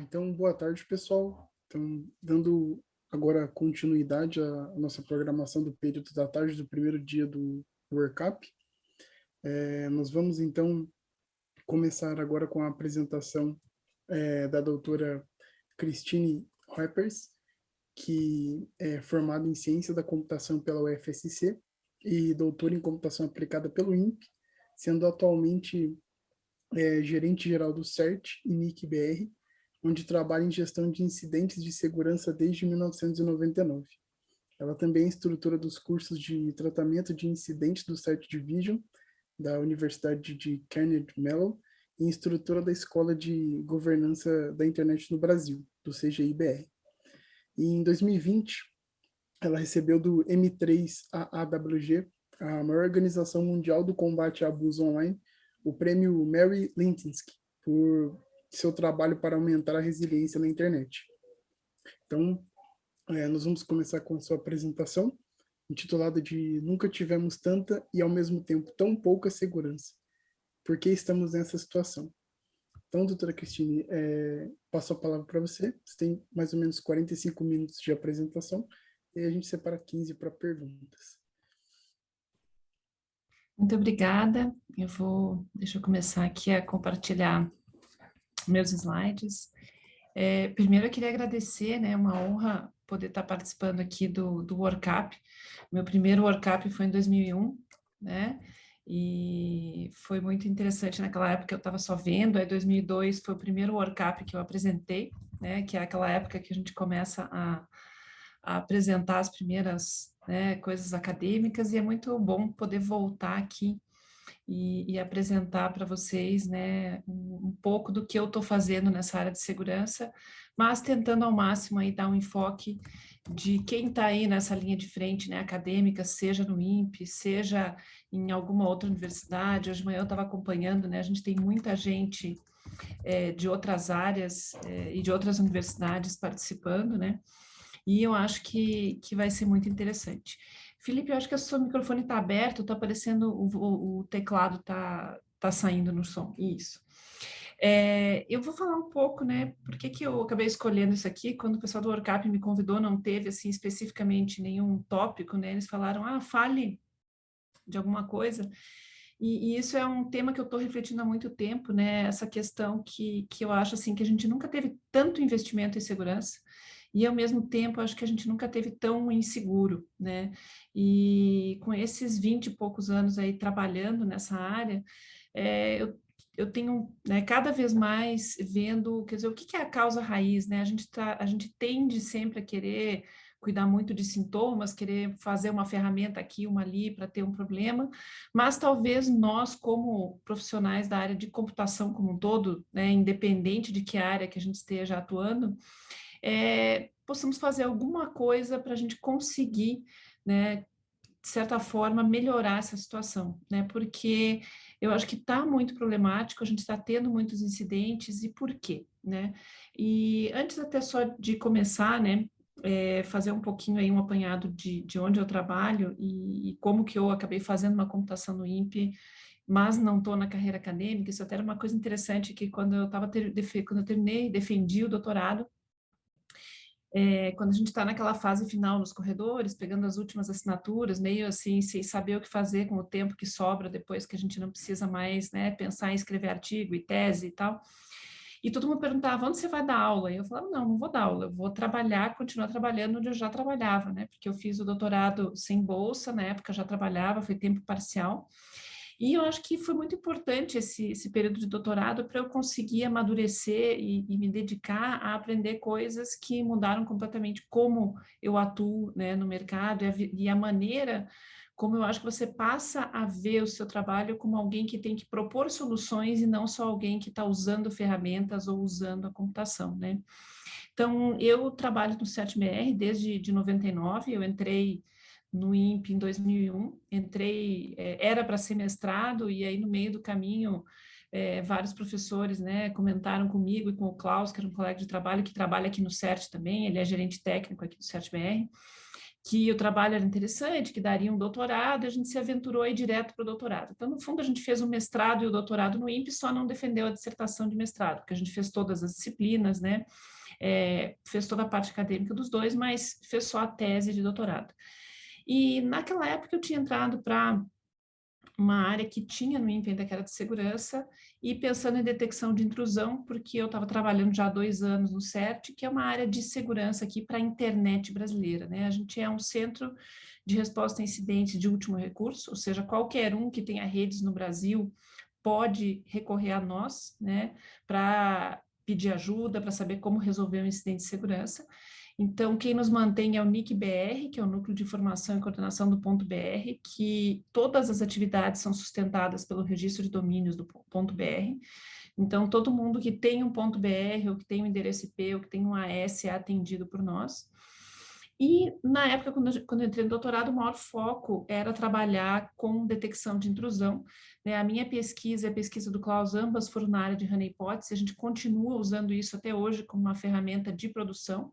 Então, boa tarde, pessoal. Então, dando agora continuidade à nossa programação do período da tarde do primeiro dia do Workup, nós vamos, então, começar agora com a apresentação da doutora Christine Reppers, que é formada em Ciência da Computação pela UFSC e doutora em Computação Aplicada pelo INPE, sendo atualmente gerente-geral do CERT e NIC-BR, onde trabalha em gestão de incidentes de segurança desde 1999. Ela também é instrutora dos cursos de tratamento de incidentes do CERT Division, da Universidade de Carnegie Mellon, e instrutora da Escola de Governança da Internet no Brasil, do CGI-BR. E em 2020, ela recebeu do M3AAWG, a maior organização mundial do combate a abuso online, o prêmio Mary Linsky, por seu trabalho para aumentar a resiliência na internet. Então, nós vamos começar com a sua apresentação, intitulada de Nunca tivemos tanta e, ao mesmo tempo, tão pouca segurança. Por que estamos nessa situação? Então, doutora Cristine, passo a palavra para você. Você tem mais ou menos 45 minutos de apresentação e a gente separa 15 para perguntas. Muito obrigada. Deixa eu começar aqui a compartilhar meus slides. Primeiro eu queria agradecer, né, uma honra poder estar participando aqui do Workup. Meu primeiro Workup foi em 2001, né, e foi muito interessante. Naquela época eu estava só vendo, aí 2002 foi o primeiro Workup que eu apresentei, né, que é aquela época que a gente começa a apresentar as primeiras, né, coisas acadêmicas, e é muito bom poder voltar aqui e apresentar para vocês, né, um pouco do que eu estou fazendo nessa área de segurança, mas tentando ao máximo aí dar um enfoque de quem está aí nessa linha de frente, né, acadêmica, seja no INPE, seja em alguma outra universidade. Hoje de manhã eu estava acompanhando, né, a gente tem muita gente de outras áreas e de outras universidades participando, né, e eu acho que vai ser muito interessante. Felipe, eu acho que o seu microfone está aberto, está aparecendo, o teclado tá saindo no som. Isso. Eu vou falar um pouco, né, por que eu acabei escolhendo isso aqui. Quando o pessoal do Workup me convidou, não teve, assim, especificamente nenhum tópico, né, eles falaram, fale de alguma coisa, e isso é um tema que eu estou refletindo há muito tempo, né, essa questão que eu acho, assim, que a gente nunca teve tanto investimento em segurança, e ao mesmo tempo acho que a gente nunca teve tão inseguro, né, e com esses 20 e poucos anos aí trabalhando nessa área, eu tenho, né, cada vez mais vendo, quer dizer, o que é a causa raiz, né, a gente tende sempre a querer cuidar muito de sintomas, querer fazer uma ferramenta aqui, uma ali, para ter um problema, mas talvez nós, como profissionais da área de computação como um todo, né, independente de que área que a gente esteja atuando, possamos fazer alguma coisa para a gente conseguir, né, de certa forma, melhorar essa situação, né? Porque eu acho que está muito problemático, a gente está tendo muitos incidentes, e por quê, né? E antes até só de começar, né, fazer um pouquinho aí um apanhado de onde eu trabalho e como que eu acabei fazendo uma computação no INPE, mas não estou na carreira acadêmica. Isso até era uma coisa interessante, que quando eu terminei, defendi o doutorado, quando a gente está naquela fase final nos corredores, pegando as últimas assinaturas, meio assim, sem saber o que fazer com o tempo que sobra depois que a gente não precisa mais, né, pensar em escrever artigo e tese e tal. E todo mundo perguntava, onde você vai dar aula? E eu falava, não vou dar aula, eu vou trabalhar, continuar trabalhando onde eu já trabalhava, né? Porque eu fiz o doutorado sem bolsa, na época já trabalhava, foi tempo parcial. E eu acho que foi muito importante esse período de doutorado para eu conseguir amadurecer e me dedicar a aprender coisas que mudaram completamente como eu atuo, né, no mercado, e a maneira como eu acho que você passa a ver o seu trabalho como alguém que tem que propor soluções e não só alguém que está usando ferramentas ou usando a computação, né? Então, eu trabalho no CERT-BR desde 99, eu entrei no INPE em 2001, era para ser mestrado, e aí no meio do caminho, vários professores, né, comentaram comigo e com o Klaus, que era um colega de trabalho, que trabalha aqui no CERT também, ele é gerente técnico aqui do CERT-BR, que o trabalho era interessante, que daria um doutorado, e a gente se aventurou aí direto para o doutorado. Então, no fundo, a gente fez o mestrado e o doutorado no INPE, só não defendeu a dissertação de mestrado, porque a gente fez todas as disciplinas, né? Fez toda a parte acadêmica dos dois, mas fez só a tese de doutorado. E naquela época eu tinha entrado para uma área que tinha no INPE ainda, que era de segurança, e pensando em detecção de intrusão, porque eu estava trabalhando já há 2 anos no CERT, que é uma área de segurança aqui para a internet brasileira, né? A gente é um centro de resposta a incidentes de último recurso, ou seja, qualquer um que tenha redes no Brasil pode recorrer a nós, né, para pedir ajuda, para saber como resolver um incidente de segurança. Então, quem nos mantém é o NIC-BR, que é o Núcleo de Informação e Coordenação do ponto .br, que todas as atividades são sustentadas pelo registro de domínios do ponto .br. Então, todo mundo que tem um ponto .br, ou que tem um endereço IP, ou que tem um AS é atendido por nós. E, na época, quando eu entrei no doutorado, o maior foco era trabalhar com detecção de intrusão, né? A minha pesquisa e a pesquisa do Klaus, ambas foram na área de honeypots, e a gente continua usando isso até hoje como uma ferramenta de produção,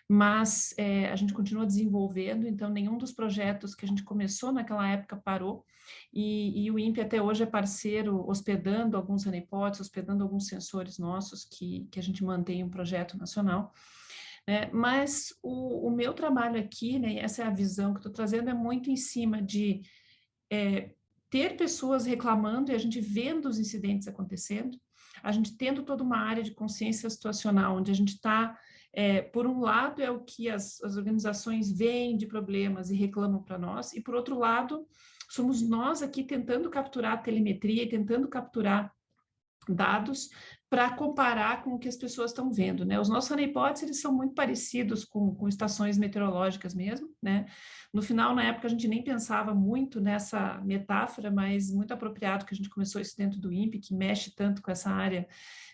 mas a gente continua desenvolvendo, então nenhum dos projetos que a gente começou naquela época parou, e o INPE até hoje é parceiro, hospedando alguns honeypots, hospedando alguns sensores nossos que a gente mantém um projeto nacional. Mas o meu trabalho aqui, né, essa é a visão que estou trazendo, é muito em cima de ter pessoas reclamando e a gente vendo os incidentes acontecendo, a gente tendo toda uma área de consciência situacional, onde a gente está, por um lado, é o que as organizações veem de problemas e reclamam para nós, e por outro lado, somos nós aqui tentando capturar a telemetria, tentando capturar dados para comparar com o que as pessoas estão vendo, né? Os nossos honeypots, eles são muito parecidos com estações meteorológicas mesmo, né? No final, na época, a gente nem pensava muito nessa metáfora, mas muito apropriado que a gente começou isso dentro do INPE, que mexe tanto com essa área,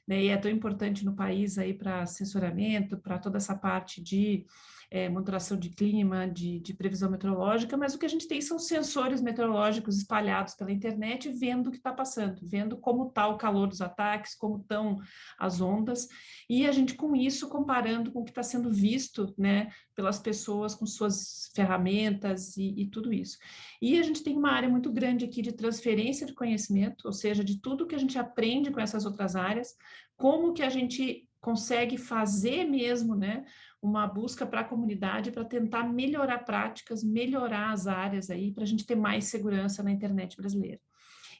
né? E é tão importante no país aí para sensoramento, para toda essa parte de monitoração de clima, de previsão meteorológica, mas o que a gente tem são sensores meteorológicos espalhados pela internet, vendo o que está passando, vendo como está o calor dos ataques, como estão as ondas, e a gente com isso comparando com o que está sendo visto, né, pelas pessoas com suas ferramentas e tudo isso. E a gente tem uma área muito grande aqui de transferência de conhecimento, ou seja, de tudo que a gente aprende com essas outras áreas, como que a gente consegue fazer mesmo, né, uma busca para a comunidade para tentar melhorar práticas, melhorar as áreas aí, para a gente ter mais segurança na internet brasileira.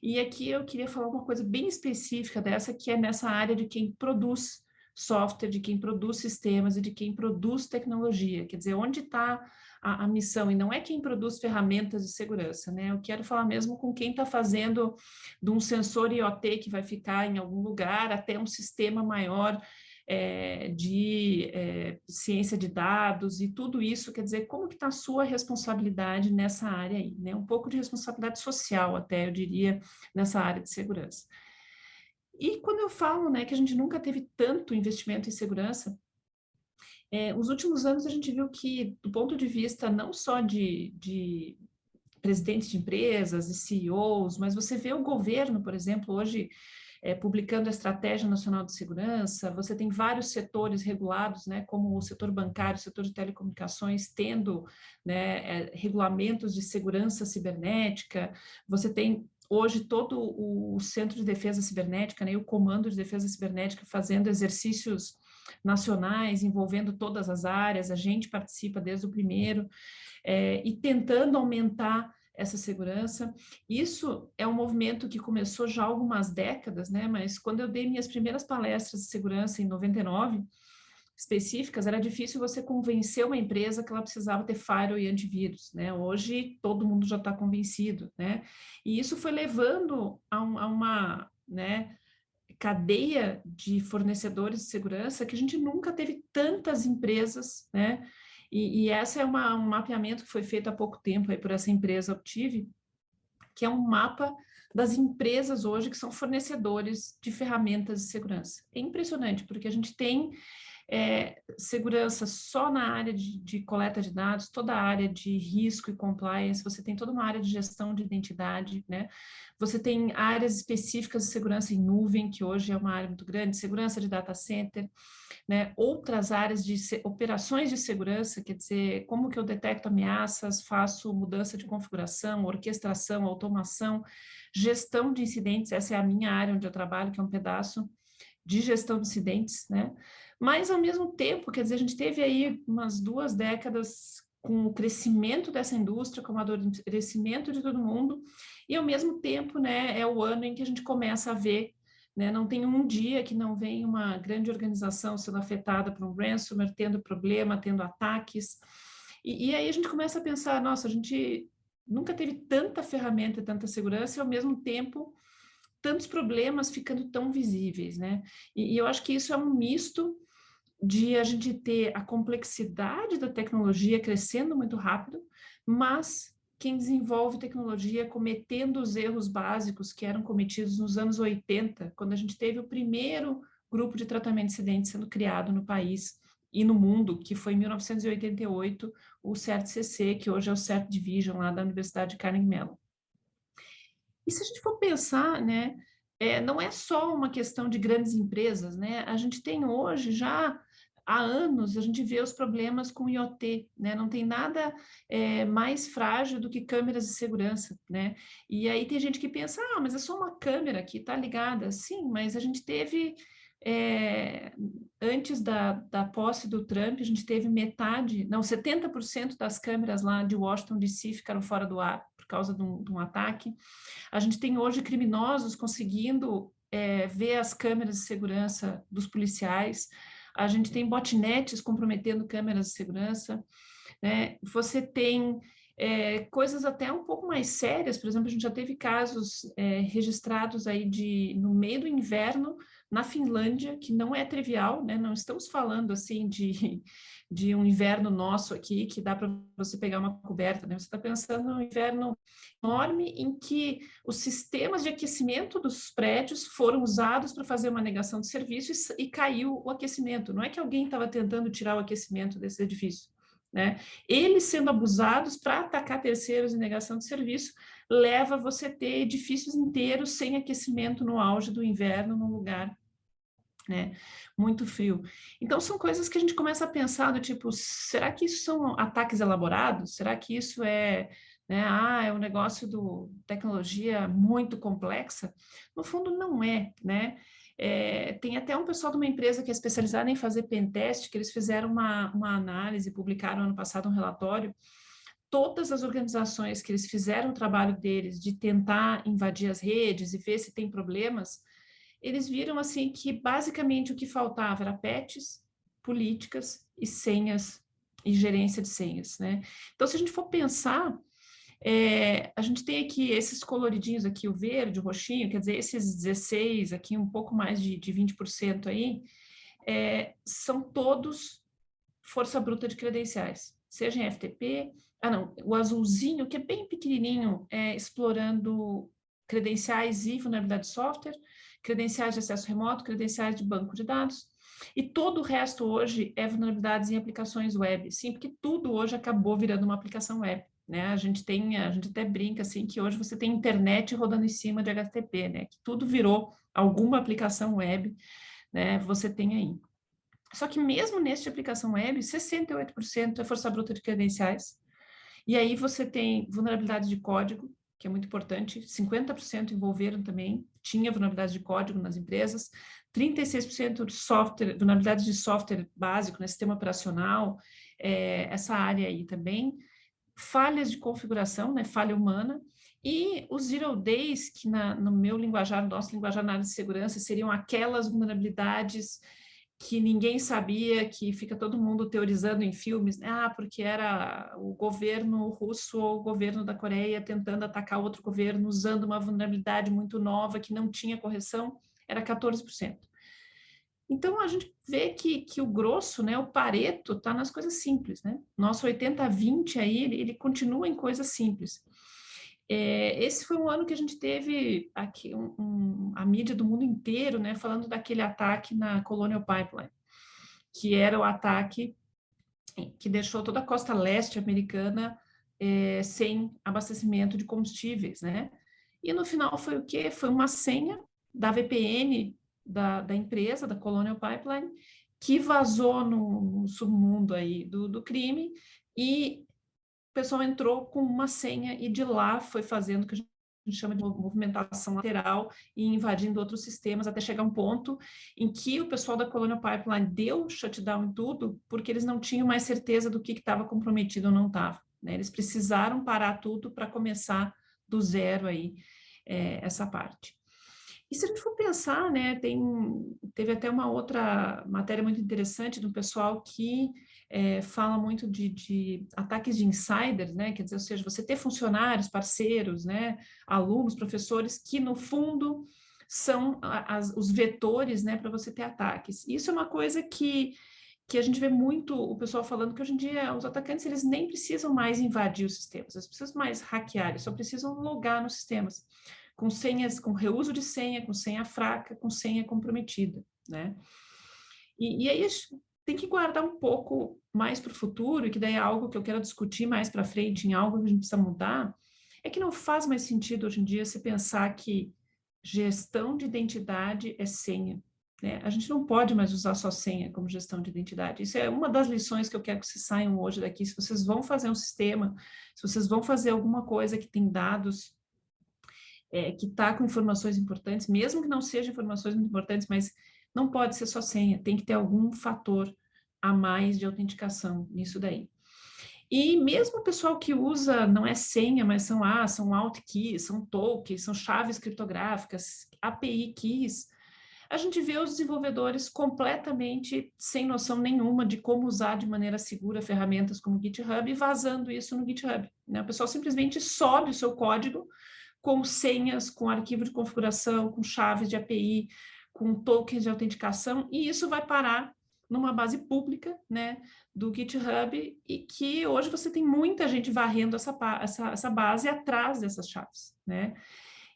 E aqui eu queria falar uma coisa bem específica dessa, que é nessa área de quem produz software, de quem produz sistemas e de quem produz tecnologia. Quer dizer, onde está a missão? E não é quem produz ferramentas de segurança, né? Eu quero falar mesmo com quem está fazendo de um sensor IoT que vai ficar em algum lugar até um sistema maior de ciência de dados e tudo isso, quer dizer, como que está a sua responsabilidade nessa área aí, né? Um pouco de responsabilidade social até, eu diria, nessa área de segurança. E quando eu falo, né, que a gente nunca teve tanto investimento em segurança, nos últimos anos a gente viu que, do ponto de vista não só de presidentes de empresas e CEOs, mas você vê o governo, por exemplo, hoje publicando a Estratégia Nacional de Segurança, você tem vários setores regulados, né, como o setor bancário, o setor de telecomunicações, tendo, né, regulamentos de segurança cibernética, você tem hoje todo o Centro de Defesa Cibernética, né, o Comando de Defesa Cibernética fazendo exercícios nacionais, envolvendo todas as áreas, a gente participa desde o primeiro, e tentando aumentar essa segurança. Isso é um movimento que começou já há algumas décadas, né? Mas quando eu dei minhas primeiras palestras de segurança em 99, específicas, era difícil você convencer uma empresa que ela precisava ter firewall e antivírus, né? Hoje todo mundo já está convencido, né? E isso foi levando a uma, né, cadeia de fornecedores de segurança que a gente nunca teve tantas empresas, né? E essa é um mapeamento que foi feito há pouco tempo aí por essa empresa Optiv, que é um mapa das empresas hoje que são fornecedores de ferramentas de segurança. É impressionante, porque a gente tem segurança só na área de coleta de dados, toda a área de risco e compliance, você tem toda uma área de gestão de identidade, né? Você tem áreas específicas de segurança em nuvem, que hoje é uma área muito grande, segurança de data center, né? Outras áreas de operações de segurança, quer dizer, como que eu detecto ameaças, faço mudança de configuração, orquestração, automação, gestão de incidentes, essa é a minha área onde eu trabalho, que é um pedaço de gestão de incidentes, né? Mas, ao mesmo tempo, quer dizer, a gente teve aí umas 2 décadas com o crescimento dessa indústria, com o amadurecimento de todo mundo, e, ao mesmo tempo, né, é o ano em que a gente começa a ver, né, não tem um dia que não vem uma grande organização sendo afetada por um ransomware, tendo problema, tendo ataques, e aí a gente começa a pensar, nossa, a gente nunca teve tanta ferramenta e tanta segurança, e, ao mesmo tempo, tantos problemas ficando tão visíveis, né? E eu acho que isso é um misto de a gente ter a complexidade da tecnologia crescendo muito rápido, mas quem desenvolve tecnologia cometendo os erros básicos que eram cometidos nos anos 80, quando a gente teve o primeiro grupo de tratamento de incidentes sendo criado no país e no mundo, que foi em 1988, o CERT-CC, que hoje é o CERT Division, lá da Universidade de Carnegie Mellon. E se a gente for pensar, né, não é só uma questão de grandes empresas, né? A gente tem hoje já há anos a gente vê os problemas com IoT, né? Não tem nada mais frágil do que câmeras de segurança, né? E aí tem gente que pensa, mas é só uma câmera que está ligada. Sim, mas a gente teve antes da posse do Trump, a gente teve 70% das câmeras lá de Washington DC ficaram fora do ar por causa de um ataque. A gente tem hoje criminosos conseguindo ver as câmeras de segurança dos policiais, a gente tem botnets comprometendo câmeras de segurança, né? Você tem coisas até um pouco mais sérias, por exemplo, a gente já teve casos registrados aí no meio do inverno, na Finlândia, que não é trivial, né? Não estamos falando assim de um inverno nosso aqui, que dá para você pegar uma coberta, né? Você está pensando num inverno enorme em que os sistemas de aquecimento dos prédios foram usados para fazer uma negação de serviço e caiu o aquecimento. Não é que alguém estava tentando tirar o aquecimento desse edifício, né? Eles sendo abusados para atacar terceiros em negação de serviço leva você a ter edifícios inteiros sem aquecimento no auge do inverno, num lugar, né, muito frio. Então, são coisas que a gente começa a pensar do tipo, será que isso são ataques elaborados? Será que isso né, é um negócio de tecnologia muito complexa? No fundo, não é, né? Tem até um pessoal de uma empresa que é especializada em fazer pentest, que eles fizeram uma análise, publicaram ano passado um relatório. Todas as organizações que eles fizeram o trabalho deles de tentar invadir as redes e ver se tem problemas, eles viram assim que basicamente o que faltava era patches, políticas e senhas e gerência de senhas, né? Então, se a gente for pensar, a gente tem aqui esses coloridinhos aqui, o verde, o roxinho, quer dizer, esses 16 aqui, um pouco mais de 20% aí, são todos força bruta de credenciais, seja em FTP, o azulzinho, que é bem pequenininho, explorando credenciais e vulnerabilidade de software, credenciais de acesso remoto, credenciais de banco de dados, e todo o resto hoje é vulnerabilidades em aplicações web, sim, porque tudo hoje acabou virando uma aplicação web, né? A gente até brinca assim que hoje você tem internet rodando em cima de HTTP, né? Que tudo virou alguma aplicação web, né? Você tem aí. Só que mesmo neste aplicação web, 68% é força bruta de credenciais. E aí você tem vulnerabilidade de código, que é muito importante, 50% envolveram também, tinha vulnerabilidade de código nas empresas, 36% de software, vulnerabilidade de software básico, né, sistema operacional, essa área aí também, falhas de configuração, né, falha humana, e os zero days, que no meu linguajar, no nosso linguajar na área de segurança, seriam aquelas vulnerabilidades que ninguém sabia, que fica todo mundo teorizando em filmes, né? Porque era o governo russo ou o governo da Coreia tentando atacar outro governo usando uma vulnerabilidade muito nova que não tinha correção, era 14%. Então, a gente vê que o grosso, né, o Pareto, está nas coisas simples, né? Nosso 80-20 aí, ele continua em coisas simples. Esse foi um ano que a gente teve aqui a mídia do mundo inteiro, né, falando daquele ataque na Colonial Pipeline. que era o ataque que deixou toda a costa leste americana sem abastecimento de combustíveis, né? E no final foi o quê? Foi uma senha da VPN da empresa, da Colonial Pipeline, que vazou no submundo aí do crime, e o pessoal entrou com uma senha e de lá foi fazendo o que a gente chama de movimentação lateral e invadindo outros sistemas até chegar a um ponto em que o pessoal da Colonial Pipeline deu shutdown em tudo porque eles não tinham mais certeza do que estava comprometido ou não estava, né? Eles precisaram parar tudo para começar do zero aí essa parte. E se a gente for pensar, né, teve até uma outra matéria muito interessante do pessoal que fala muito de ataques de insiders, né, quer dizer, ou seja, você ter funcionários, parceiros, né, alunos, professores, que no fundo são os vetores, né, para você ter ataques. Isso é uma coisa que a gente vê muito o pessoal falando que hoje em dia os atacantes eles nem precisam mais invadir os sistemas, eles precisam mais hackear, eles só precisam logar nos sistemas com senhas, com reuso de senha, com senha fraca, com senha comprometida, né? E aí a gente tem que guardar um pouco mais para o futuro, e que daí é algo que eu quero discutir mais para frente, em algo que a gente precisa mudar, é que não faz mais sentido hoje em dia se pensar que gestão de identidade é senha, né? A gente não pode mais usar só senha como gestão de identidade. Isso é uma das lições que eu quero que vocês saiam hoje daqui. Se vocês vão fazer um sistema, se vocês vão fazer alguma coisa que tem dados que está com informações importantes, mesmo que não sejam informações muito importantes, mas não pode ser só senha, tem que ter algum fator a mais de autenticação nisso daí. E mesmo o pessoal que usa, não é senha, mas são alt keys, são tokens, são chaves criptográficas, API keys, a gente vê os desenvolvedores completamente sem noção nenhuma de como usar de maneira segura ferramentas como o GitHub e vazando isso no GitHub, né? O pessoal simplesmente sobe o seu código com senhas, com arquivo de configuração, com chaves de API, com tokens de autenticação, e isso vai parar numa base pública, né, do GitHub, e que hoje você tem muita gente varrendo essa base atrás dessas chaves, né?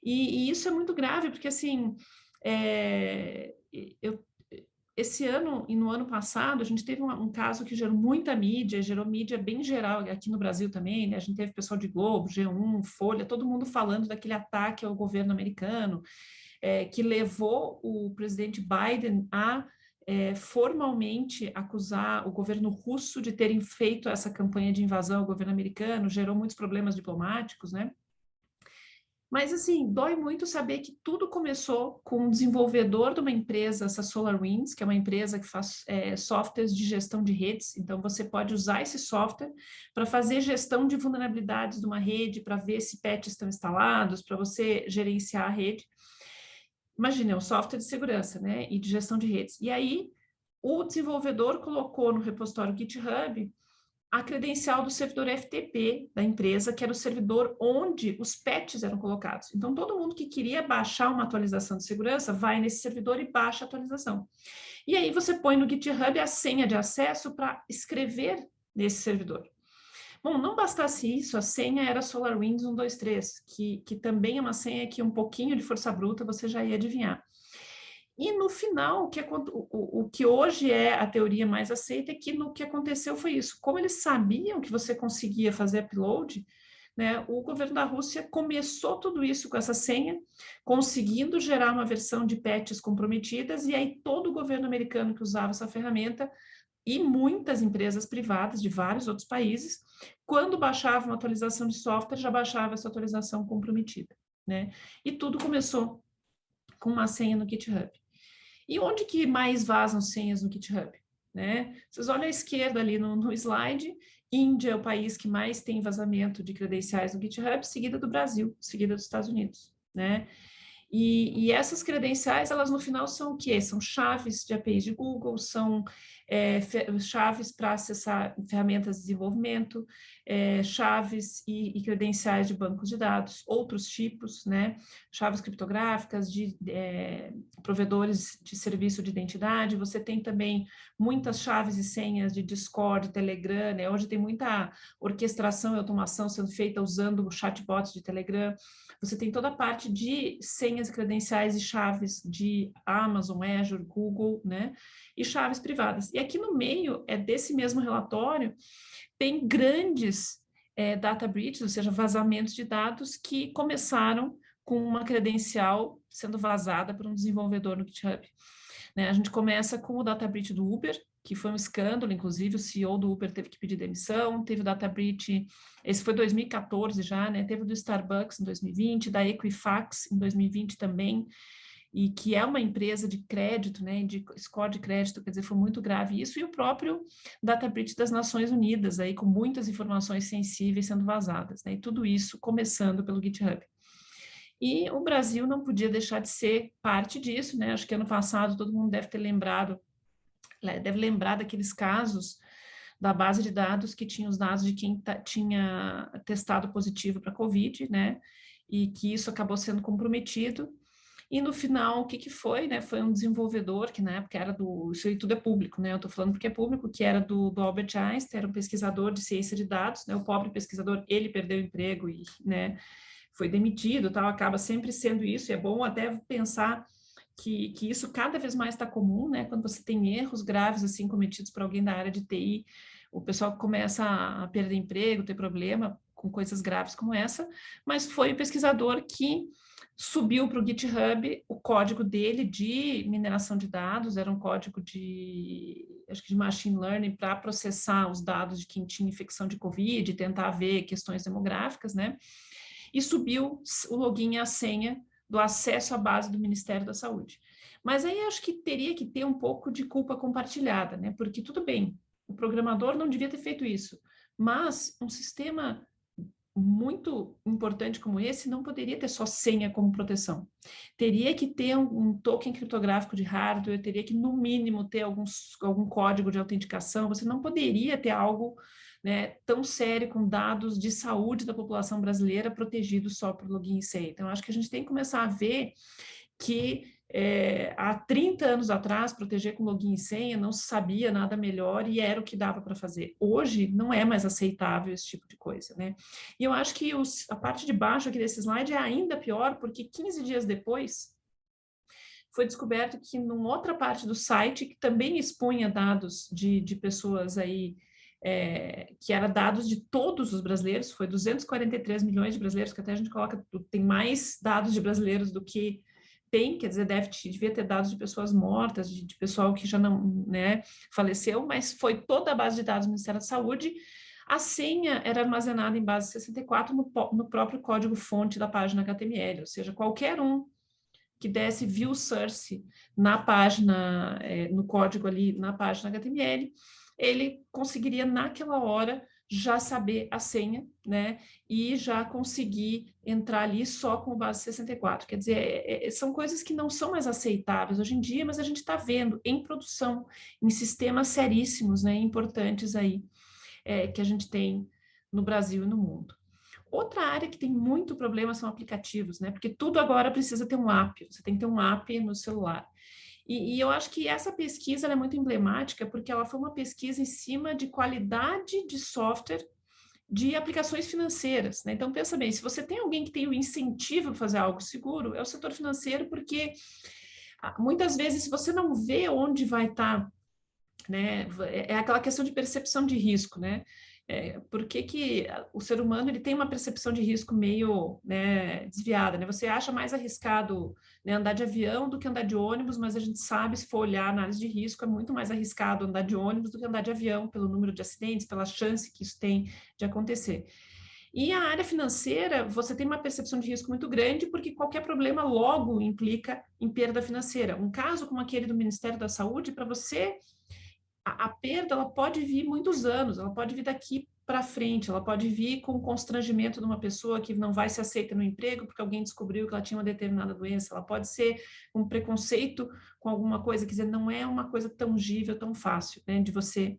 E isso é muito grave, porque, assim, esse ano e no ano passado, a gente teve um caso que gerou muita mídia, gerou mídia bem geral, aqui no Brasil também, né? A gente teve pessoal de Globo, G1, Folha, todo mundo falando daquele ataque ao governo americano, que levou o presidente Biden a formalmente acusar o governo russo de terem feito essa campanha de invasão ao governo americano, gerou muitos problemas diplomáticos, né? Mas, assim, dói muito saber que tudo começou com um desenvolvedor de uma empresa, essa SolarWinds, que é uma empresa que faz softwares de gestão de redes. Então, você pode usar esse software para fazer gestão de vulnerabilidades de uma rede, para ver se patches estão instalados, para você gerenciar a rede. Imagina, é um software de segurança, né, e de gestão de redes. E aí, o desenvolvedor colocou no repositório GitHub a credencial do servidor FTP da empresa, que era o servidor onde os patches eram colocados. Então, todo mundo que queria baixar uma atualização de segurança vai nesse servidor e baixa a atualização. E aí você põe no GitHub a senha de acesso para escrever nesse servidor. Bom, não bastasse isso, a senha era SolarWinds 123, que também é uma senha que um pouquinho de força bruta você já ia adivinhar. E no final, o que hoje é a teoria mais aceita é que no que aconteceu foi isso. Como eles sabiam que você conseguia fazer upload, né, o governo da Rússia começou tudo isso com essa senha, conseguindo gerar uma versão de patches comprometidas, e aí todo o governo americano que usava essa ferramenta e muitas empresas privadas de vários outros países, quando baixavam uma atualização de software, já baixava essa atualização comprometida, né? E tudo começou com uma senha no GitHub. E onde que mais vazam senhas no GitHub? Né? Vocês olham à esquerda ali no slide, Índia é o país que mais tem vazamento de credenciais no GitHub, seguida do Brasil, seguida dos Estados Unidos, né? E essas credenciais, elas no final são o quê? São chaves de APIs de Google, são chaves para acessar ferramentas de desenvolvimento, chaves e credenciais de bancos de dados, outros tipos, né? Chaves criptográficas de provedores de serviço de identidade. Você tem também muitas chaves e senhas de Discord, Telegram, né? Hoje tem muita orquestração e automação sendo feita usando chatbots de Telegram. Você tem toda a parte de senha senhas, credenciais e chaves de Amazon, Azure, Google, né? E chaves privadas. E aqui no meio desse mesmo relatório tem grandes data breaches, ou seja, vazamentos de dados que começaram com uma credencial sendo vazada por um desenvolvedor no GitHub. Né? A gente começa com o data breach do Uber, que foi um escândalo, inclusive o CEO do Uber teve que pedir demissão, teve o data breach, esse foi 2014 já, né? Teve o do Starbucks em 2020, da Equifax em 2020 também, e que é uma empresa de crédito, né, de score de crédito, quer dizer, foi muito grave isso, e o próprio data breach das Nações Unidas, aí com muitas informações sensíveis sendo vazadas, né? E tudo isso começando pelo GitHub. E o Brasil não podia deixar de ser parte disso, né? Acho que ano passado todo mundo deve lembrar daqueles casos da base de dados que tinha os dados de quem tinha testado positivo para Covid, né? E que isso acabou sendo comprometido. E no final, o que foi, né? Foi um desenvolvedor que na época era isso aí tudo é público, né? Eu estou falando porque é público, que era do Albert Einstein, era um pesquisador de ciência de dados, né? O pobre pesquisador, ele perdeu o emprego e, né? Foi demitido, tal, acaba sempre sendo isso, e é bom até pensar que isso cada vez mais está comum, né? Quando você tem erros graves assim cometidos por alguém da área de TI, o pessoal começa a perder emprego, ter problema com coisas graves como essa, mas foi o pesquisador que subiu para o GitHub o código dele de mineração de dados, era um código acho que de machine learning para processar os dados de quem tinha infecção de Covid, tentar ver questões demográficas, né? E subiu o login e a senha do acesso à base do Ministério da Saúde. Mas aí acho que teria que ter um pouco de culpa compartilhada, né? Porque tudo bem, o programador não devia ter feito isso, mas um sistema muito importante como esse não poderia ter só senha como proteção. Teria que ter um token criptográfico de hardware, teria que, no mínimo, ter algum código de autenticação. Você não poderia ter algo, né, tão sério com dados de saúde da população brasileira protegidos só por login e senha. Então, acho que a gente tem que começar a ver que há 30 anos atrás, proteger com login e senha não se sabia nada melhor e era o que dava para fazer. Hoje, não é mais aceitável esse tipo de coisa, né? E eu acho que a parte de baixo aqui desse slide é ainda pior, porque 15 dias depois foi descoberto que numa outra parte do site, que também expunha dados de pessoas aí, que era dados de todos os brasileiros, foi 243 milhões de brasileiros, que até a gente coloca, tem mais dados de brasileiros do que tem, quer dizer, devia ter dados de pessoas mortas, de pessoal que já não, né, faleceu, mas foi toda a base de dados do Ministério da Saúde. A senha era armazenada em base 64 no próprio código-fonte da página HTML, ou seja, qualquer um que desse view source na página, no código ali, na página HTML, ele conseguiria, naquela hora, já saber a senha, né, e já conseguir entrar ali só com o base 64. Quer dizer, são coisas que não são mais aceitáveis hoje em dia, mas a gente está vendo em produção, em sistemas seríssimos, né, importantes aí, que a gente tem no Brasil e no mundo. Outra área que tem muito problema são aplicativos, né, porque tudo agora precisa ter um app, você tem que ter um app no celular. E eu acho que essa pesquisa é muito emblemática, porque ela foi uma pesquisa em cima de qualidade de software de aplicações financeiras, né? Então, pensa bem, se você tem alguém que tem o incentivo para fazer algo seguro, é o setor financeiro, porque muitas vezes, se você não vê onde vai estar, né, é aquela questão de percepção de risco, né? Por que o ser humano ele tem uma percepção de risco meio, né, desviada, né? Você acha mais arriscado, né, andar de avião do que andar de ônibus, mas a gente sabe, se for olhar a análise de risco, é muito mais arriscado andar de ônibus do que andar de avião, pelo número de acidentes, pela chance que isso tem de acontecer. E a área financeira, você tem uma percepção de risco muito grande, porque qualquer problema logo implica em perda financeira. Um caso como aquele do Ministério da Saúde, para você a perda ela pode vir muitos anos, ela pode vir daqui para frente, ela pode vir com o constrangimento de uma pessoa que não vai ser aceita no emprego porque alguém descobriu que ela tinha uma determinada doença, ela pode ser um preconceito com alguma coisa, quer dizer, não é uma coisa tangível, tão fácil, né, de você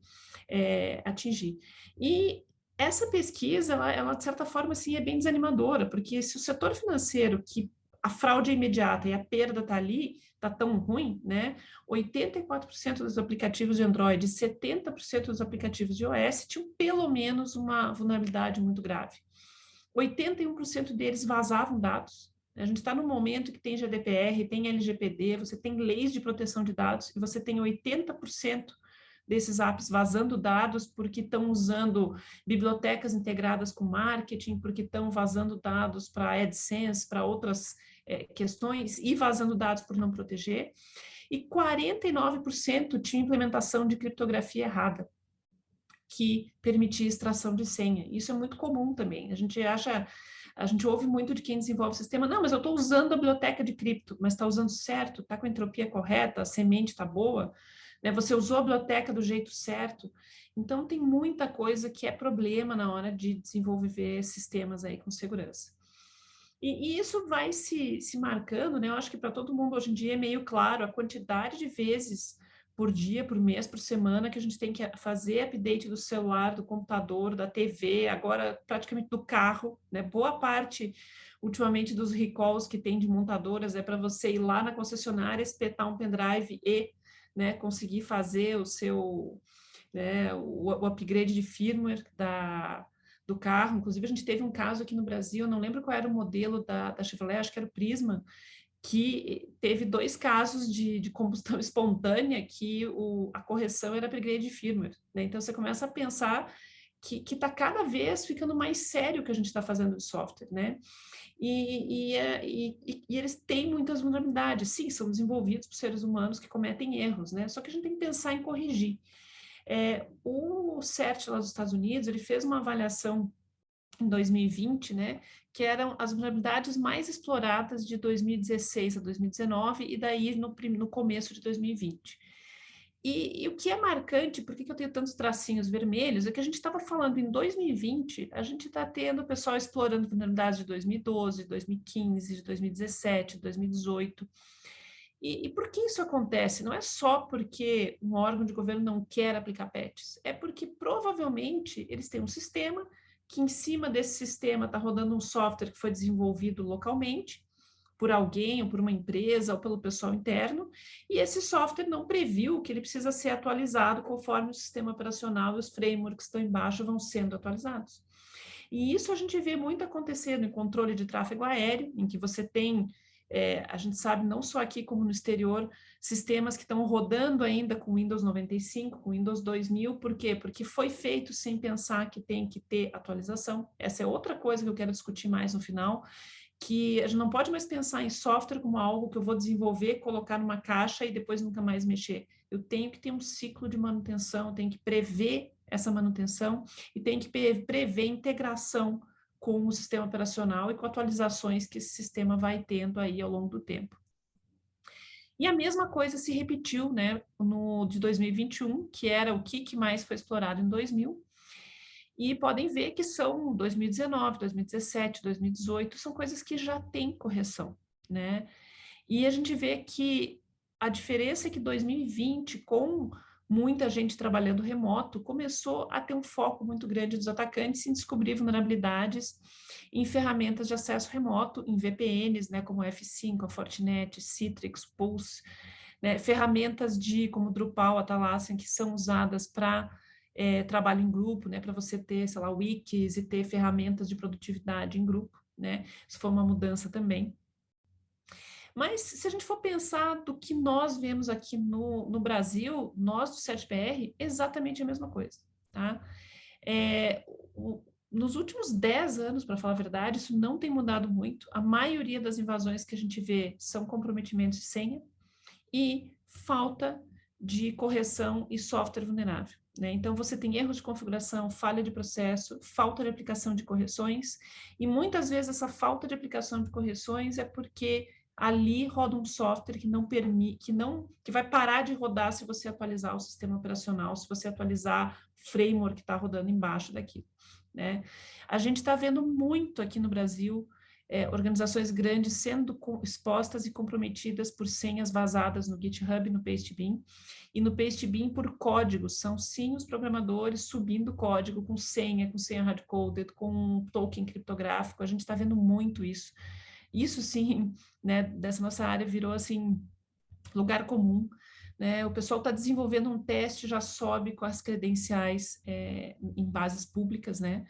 atingir. E essa pesquisa, ela, de certa forma, assim, é bem desanimadora, porque se o setor financeiro, que a fraude é imediata e a perda está ali, está tão ruim, né? 84% dos aplicativos de Android e 70% dos aplicativos de iOS tinham pelo menos uma vulnerabilidade muito grave. 81% deles vazavam dados, A gente está num momento que tem GDPR, tem LGPD, você tem leis de proteção de dados e você tem 80% desses apps vazando dados porque estão usando bibliotecas integradas com marketing, porque estão vazando dados para AdSense, para outras questões e vazando dados por não proteger. E 49% tinha implementação de criptografia errada, que permitia extração de senha. Isso é muito comum também. A gente ouve muito de quem desenvolve o sistema, não, mas eu estou usando a biblioteca de cripto, mas está usando certo, está com a entropia correta, a semente está boa, né? Você usou a biblioteca do jeito certo. Então, tem muita coisa que é problema na hora de desenvolver sistemas aí com segurança. E isso vai se marcando, né? Eu acho que para todo mundo hoje em dia é meio claro a quantidade de vezes por dia, por mês, por semana que a gente tem que fazer update do celular, do computador, da TV, agora praticamente do carro, né? Boa parte, ultimamente, dos recalls que tem de montadoras é para você ir lá na concessionária, espetar um pendrive e, né, conseguir fazer o seu, né, o upgrade de firmware do carro. Inclusive, a gente teve um caso aqui no Brasil, não lembro qual era o modelo da Chevrolet, acho que era o Prisma, que teve 2 casos de combustão espontânea que a correção era upgrade de firmware, né? Então, você começa a pensar que está cada vez ficando mais sério o que a gente está fazendo de software, né? E eles têm muitas vulnerabilidades. Sim, são desenvolvidos por seres humanos que cometem erros, né? Só que a gente tem que pensar em corrigir. O CERT lá dos Estados Unidos, ele fez uma avaliação em 2020, né, que eram as vulnerabilidades mais exploradas de 2016 a 2019 e daí no começo de 2020. E o que é marcante, por que eu tenho tantos tracinhos vermelhos, é que a gente estava falando em 2020, a gente está tendo o pessoal explorando vulnerabilidades de 2012, 2015, de 2017, 2018. E por que isso acontece? Não é só porque um órgão de governo não quer aplicar patches, é porque provavelmente eles têm um sistema que em cima desse sistema está rodando um software que foi desenvolvido localmente por alguém, ou por uma empresa, ou pelo pessoal interno, e esse software não previu que ele precisa ser atualizado conforme o sistema operacional e os frameworks que estão embaixo vão sendo atualizados. E isso a gente vê muito acontecendo em controle de tráfego aéreo, em que você tem, a gente sabe, não só aqui como no exterior, sistemas que estão rodando ainda com Windows 95, com Windows 2000, por quê? Porque foi feito sem pensar que tem que ter atualização. Essa é outra coisa que eu quero discutir mais no final, que a gente não pode mais pensar em software como algo que eu vou desenvolver, colocar numa caixa e depois nunca mais mexer. Eu tenho que ter um ciclo de manutenção, eu tenho que prever essa manutenção e tem que prever integração com o sistema operacional e com atualizações que esse sistema vai tendo aí ao longo do tempo. E a mesma coisa se repetiu, né, de 2021, que era o que mais foi explorado em 2000, e podem ver que são 2019, 2017, 2018, são coisas que já têm correção, né? E a gente vê que a diferença é que 2020, com muita gente trabalhando remoto, começou a ter um foco muito grande dos atacantes em descobrir vulnerabilidades em ferramentas de acesso remoto, em VPNs, né, como F5, a Fortinet, Citrix, Pulse, né, ferramentas como Drupal, Atlassian, que são usadas para trabalho em grupo, né, para você ter, sei lá, wikis e ter ferramentas de produtividade em grupo, né? Isso foi uma mudança também. Mas se a gente for pensar do que nós vemos aqui no Brasil, nós do CERT-PR, exatamente a mesma coisa, tá? Nos últimos 10 anos, para falar a verdade, isso não tem mudado muito. A maioria das invasões que a gente vê são comprometimentos de senha e falta de correção e software vulnerável, né? Então, você tem erros de configuração, falha de processo, falta de aplicação de correções, e muitas vezes essa falta de aplicação de correções é porque ali roda um software que não permite, que vai parar de rodar se você atualizar o sistema operacional, se você atualizar o framework que está rodando embaixo daquilo, né? A gente está vendo muito aqui no Brasil organizações grandes sendo expostas e comprometidas por senhas vazadas no GitHub, no Pastebin, e no Pastebin por código, são sim os programadores subindo código com senha hardcoded, com token criptográfico, a gente está vendo muito isso. Isso sim, né, dessa nossa área virou assim, lugar comum, né? O pessoal está desenvolvendo um teste, já sobe com as credenciais em bases públicas, né?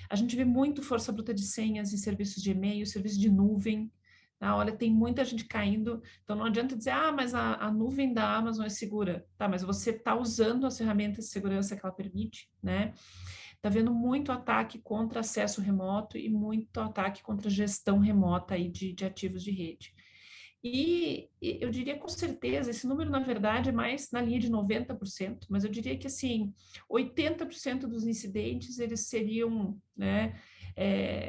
A gente vê muito força bruta de senhas em serviços de e-mail, serviço de nuvem, Tá? Olha, tem muita gente caindo, então não adianta dizer, mas a nuvem da Amazon é segura. Tá, mas você está usando as ferramentas de segurança que ela permite, né? Está havendo muito ataque contra acesso remoto e muito ataque contra gestão remota aí de ativos de rede. E eu diria com certeza, esse número na verdade é mais na linha de 90%, mas eu diria que assim, 80% dos incidentes eles seriam, né,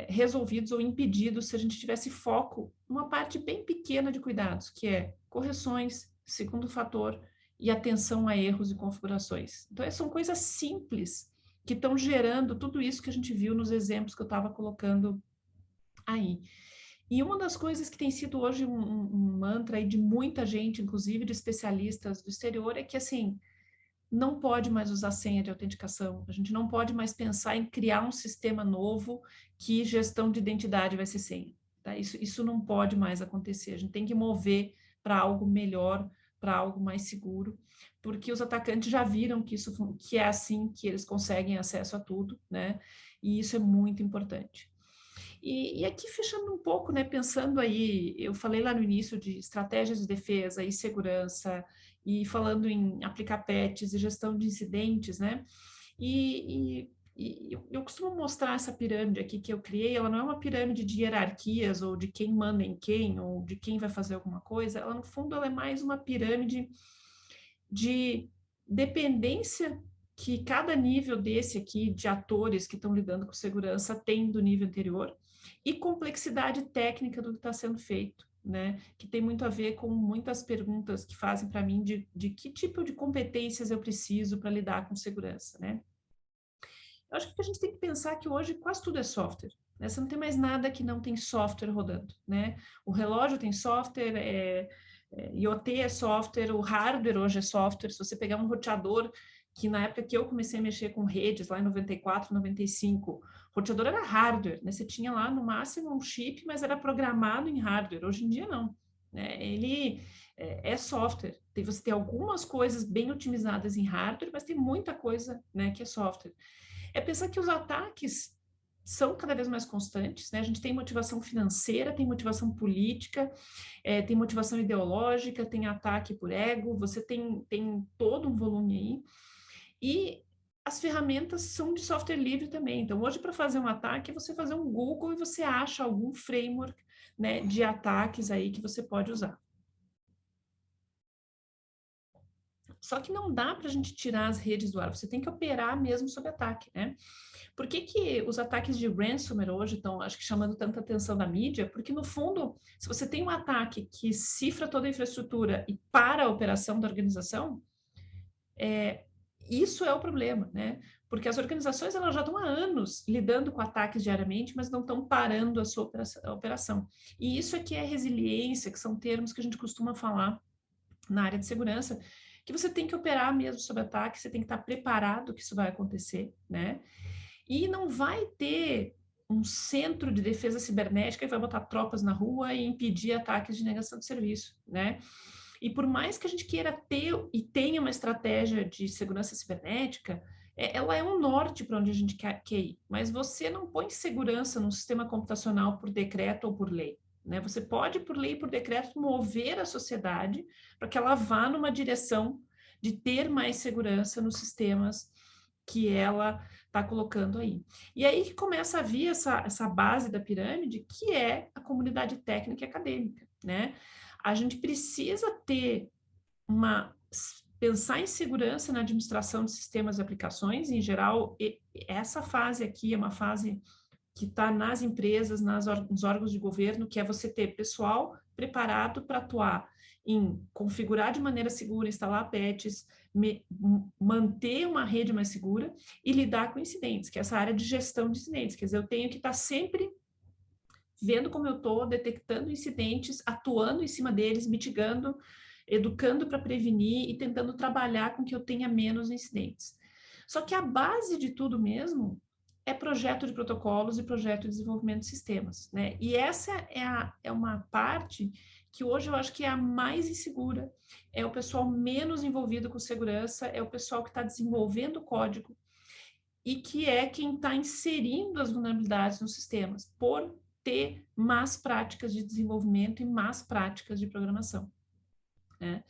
resolvidos ou impedidos se a gente tivesse foco numa parte bem pequena de cuidados, que é correções, segundo fator e atenção a erros e configurações. Então, são coisas simples que estão gerando tudo isso que a gente viu nos exemplos que eu estava colocando aí. E uma das coisas que tem sido hoje um mantra aí de muita gente, inclusive de especialistas do exterior, é que assim, não pode mais usar senha de autenticação, a gente não pode mais pensar em criar um sistema novo que gestão de identidade vai ser senha. Tá? Isso não pode mais acontecer, a gente tem que mover para algo melhor, para algo mais seguro, porque os atacantes já viram que é assim que eles conseguem acesso a tudo, né? E isso é muito importante. E aqui fechando um pouco, né, pensando aí, eu falei lá no início de estratégias de defesa e segurança, e falando em aplicar patches e gestão de incidentes, né, e eu costumo mostrar essa pirâmide aqui que eu criei, ela não é uma pirâmide de hierarquias, ou de quem manda em quem, ou de quem vai fazer alguma coisa, ela no fundo ela é mais uma pirâmide de dependência que cada nível desse aqui, de atores que estão lidando com segurança, tem do nível anterior, e complexidade técnica do que está sendo feito, né? Que tem muito a ver com muitas perguntas que fazem para mim de que tipo de competências eu preciso para lidar com segurança, né? Eu acho que a gente tem que pensar que hoje quase tudo é software. Né? Você não tem mais nada que não tem software rodando, né? O relógio tem software, IoT é software, o hardware hoje é software. Se você pegar um roteador, que na época que eu comecei a mexer com redes, lá em 94, 95, roteador era hardware, né? Você tinha lá no máximo um chip, mas era programado em hardware. Hoje em dia não. Né? Ele é software. Você tem algumas coisas bem otimizadas em hardware, mas tem muita coisa, né, que é software. É pensar que os ataques são cada vez mais constantes, né? A gente tem motivação financeira, tem motivação política, tem motivação ideológica, tem ataque por ego, você tem todo um volume aí. E as ferramentas são de software livre também. Então, hoje, para fazer um ataque, é você fazer um Google e você acha algum framework, né, de ataques aí que você pode usar. Só que não dá para a gente tirar as redes do ar, você tem que operar mesmo sob ataque, né? Por que os ataques de ransomware hoje estão, acho que, chamando tanta atenção da mídia? Porque, no fundo, se você tem um ataque que cifra toda a infraestrutura e para a operação da organização, isso é o problema, né? Porque as organizações elas já estão há anos lidando com ataques diariamente, mas não estão parando a sua operação. E isso aqui é resiliência, que são termos que a gente costuma falar na área de segurança, que você tem que operar mesmo sob ataque, você tem que estar preparado que isso vai acontecer, né? E não vai ter um centro de defesa cibernética que vai botar tropas na rua e impedir ataques de negação de serviço, né? E por mais que a gente queira ter e tenha uma estratégia de segurança cibernética, ela é um norte para onde a gente quer ir, mas você não põe segurança no sistema computacional por decreto ou por lei. Né? Você pode, por lei e por decreto, mover a sociedade para que ela vá numa direção de ter mais segurança nos sistemas que ela está colocando aí. E aí que começa a vir essa base da pirâmide, que é a comunidade técnica e acadêmica, né? A gente precisa ter pensar em segurança na administração de sistemas e aplicações, em geral, essa fase aqui é uma fase que está nas empresas, nos órgãos de governo, que é você ter pessoal preparado para atuar em configurar de maneira segura, instalar patches, manter uma rede mais segura e lidar com incidentes, que é essa área de gestão de incidentes. Quer dizer, eu tenho que estar sempre vendo como eu estou, detectando incidentes, atuando em cima deles, mitigando, educando para prevenir e tentando trabalhar com que eu tenha menos incidentes. Só que a base de tudo mesmo é projeto de protocolos e projeto de desenvolvimento de sistemas, né? E essa é uma parte que hoje eu acho que é a mais insegura, é o pessoal menos envolvido com segurança, é o pessoal que está desenvolvendo o código e que é quem está inserindo as vulnerabilidades nos sistemas, por ter más práticas de desenvolvimento e más práticas de programação, né?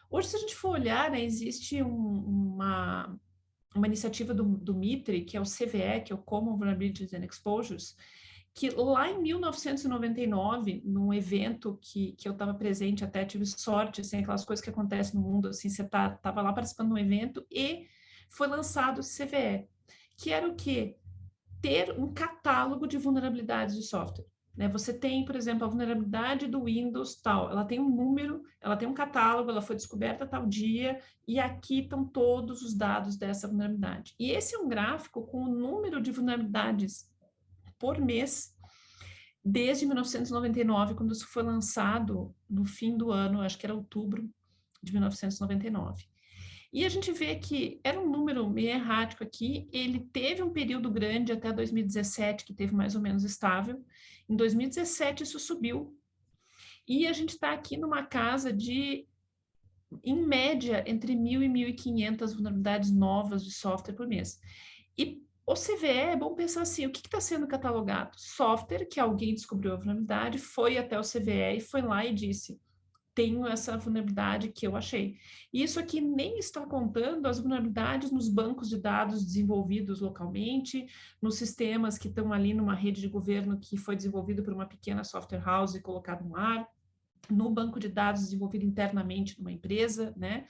Hoje, se a gente for olhar, né, existe uma iniciativa do MITRE, que é o CVE, que é o Common Vulnerabilities and Exposures, que lá em 1999, num evento que eu estava presente, até tive sorte, assim, aquelas coisas que acontecem no mundo, assim, você estava lá participando de um evento e foi lançado o CVE, que era o quê? Ter um catálogo de vulnerabilidades de software. Né? Você tem, por exemplo, a vulnerabilidade do Windows tal, ela tem um número, ela tem um catálogo, ela foi descoberta tal dia, e aqui estão todos os dados dessa vulnerabilidade. E esse é um gráfico com o número de vulnerabilidades por mês, desde 1999, quando isso foi lançado no fim do ano, acho que era outubro de 1999. E a gente vê que era um número meio errático aqui, ele teve um período grande até 2017, que teve mais ou menos estável. Em 2017 isso subiu. E a gente está aqui numa casa de, em média, entre 1.000 e 1.500 vulnerabilidades novas de software por mês. E o CVE é bom pensar assim, o que está sendo catalogado? Software que alguém descobriu a vulnerabilidade, foi até o CVE e foi lá e disse, tenho essa vulnerabilidade que eu achei. E isso aqui nem está contando as vulnerabilidades nos bancos de dados desenvolvidos localmente, nos sistemas que estão ali numa rede de governo que foi desenvolvido por uma pequena software house e colocado no ar, no banco de dados desenvolvido internamente numa empresa, né?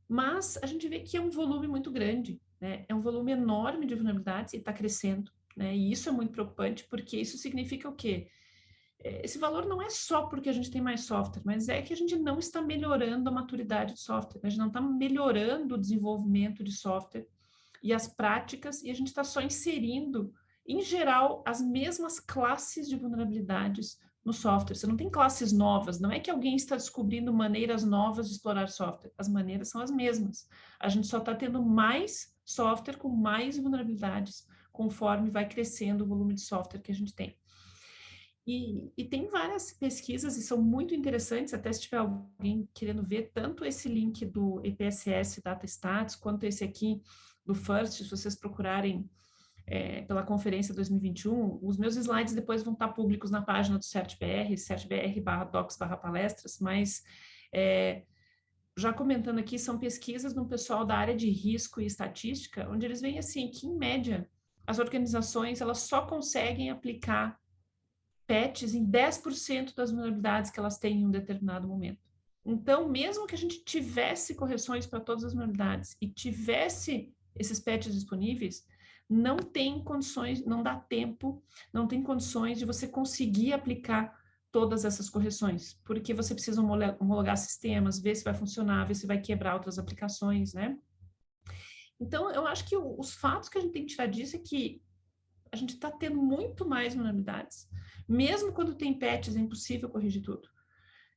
Mas a gente vê que é um volume muito grande, né? É um volume enorme de vulnerabilidades e está crescendo, né? E isso é muito preocupante, porque isso significa o quê? Esse valor não é só porque a gente tem mais software, mas é que a gente não está melhorando a maturidade de software, a gente não está melhorando o desenvolvimento de software e as práticas, e a gente está só inserindo, em geral, as mesmas classes de vulnerabilidades no software. Você não tem classes novas, não é que alguém está descobrindo maneiras novas de explorar software, as maneiras são as mesmas. A gente só está tendo mais software com mais vulnerabilidades, conforme vai crescendo o volume de software que a gente tem. E tem várias pesquisas e são muito interessantes, até se tiver alguém querendo ver, tanto esse link do EPSS Data Stats, quanto esse aqui do FIRST, se vocês procurarem pela conferência 2021, os meus slides depois vão estar públicos na página do CertBR, certbr/docs/palestras, mas já comentando aqui, são pesquisas do pessoal da área de risco e estatística, onde eles veem assim, que em média, as organizações elas só conseguem aplicar patches em 10% das vulnerabilidades que elas têm em um determinado momento. Então, mesmo que a gente tivesse correções para todas as vulnerabilidades e tivesse esses patches disponíveis, não tem condições, não dá tempo, não tem condições de você conseguir aplicar todas essas correções, porque você precisa homologar sistemas, ver se vai funcionar, ver se vai quebrar outras aplicações, né? Então, eu acho que os fatos que a gente tem que tirar disso é que a gente está tendo muito mais vulnerabilidades. Mesmo quando tem patches, é impossível corrigir tudo.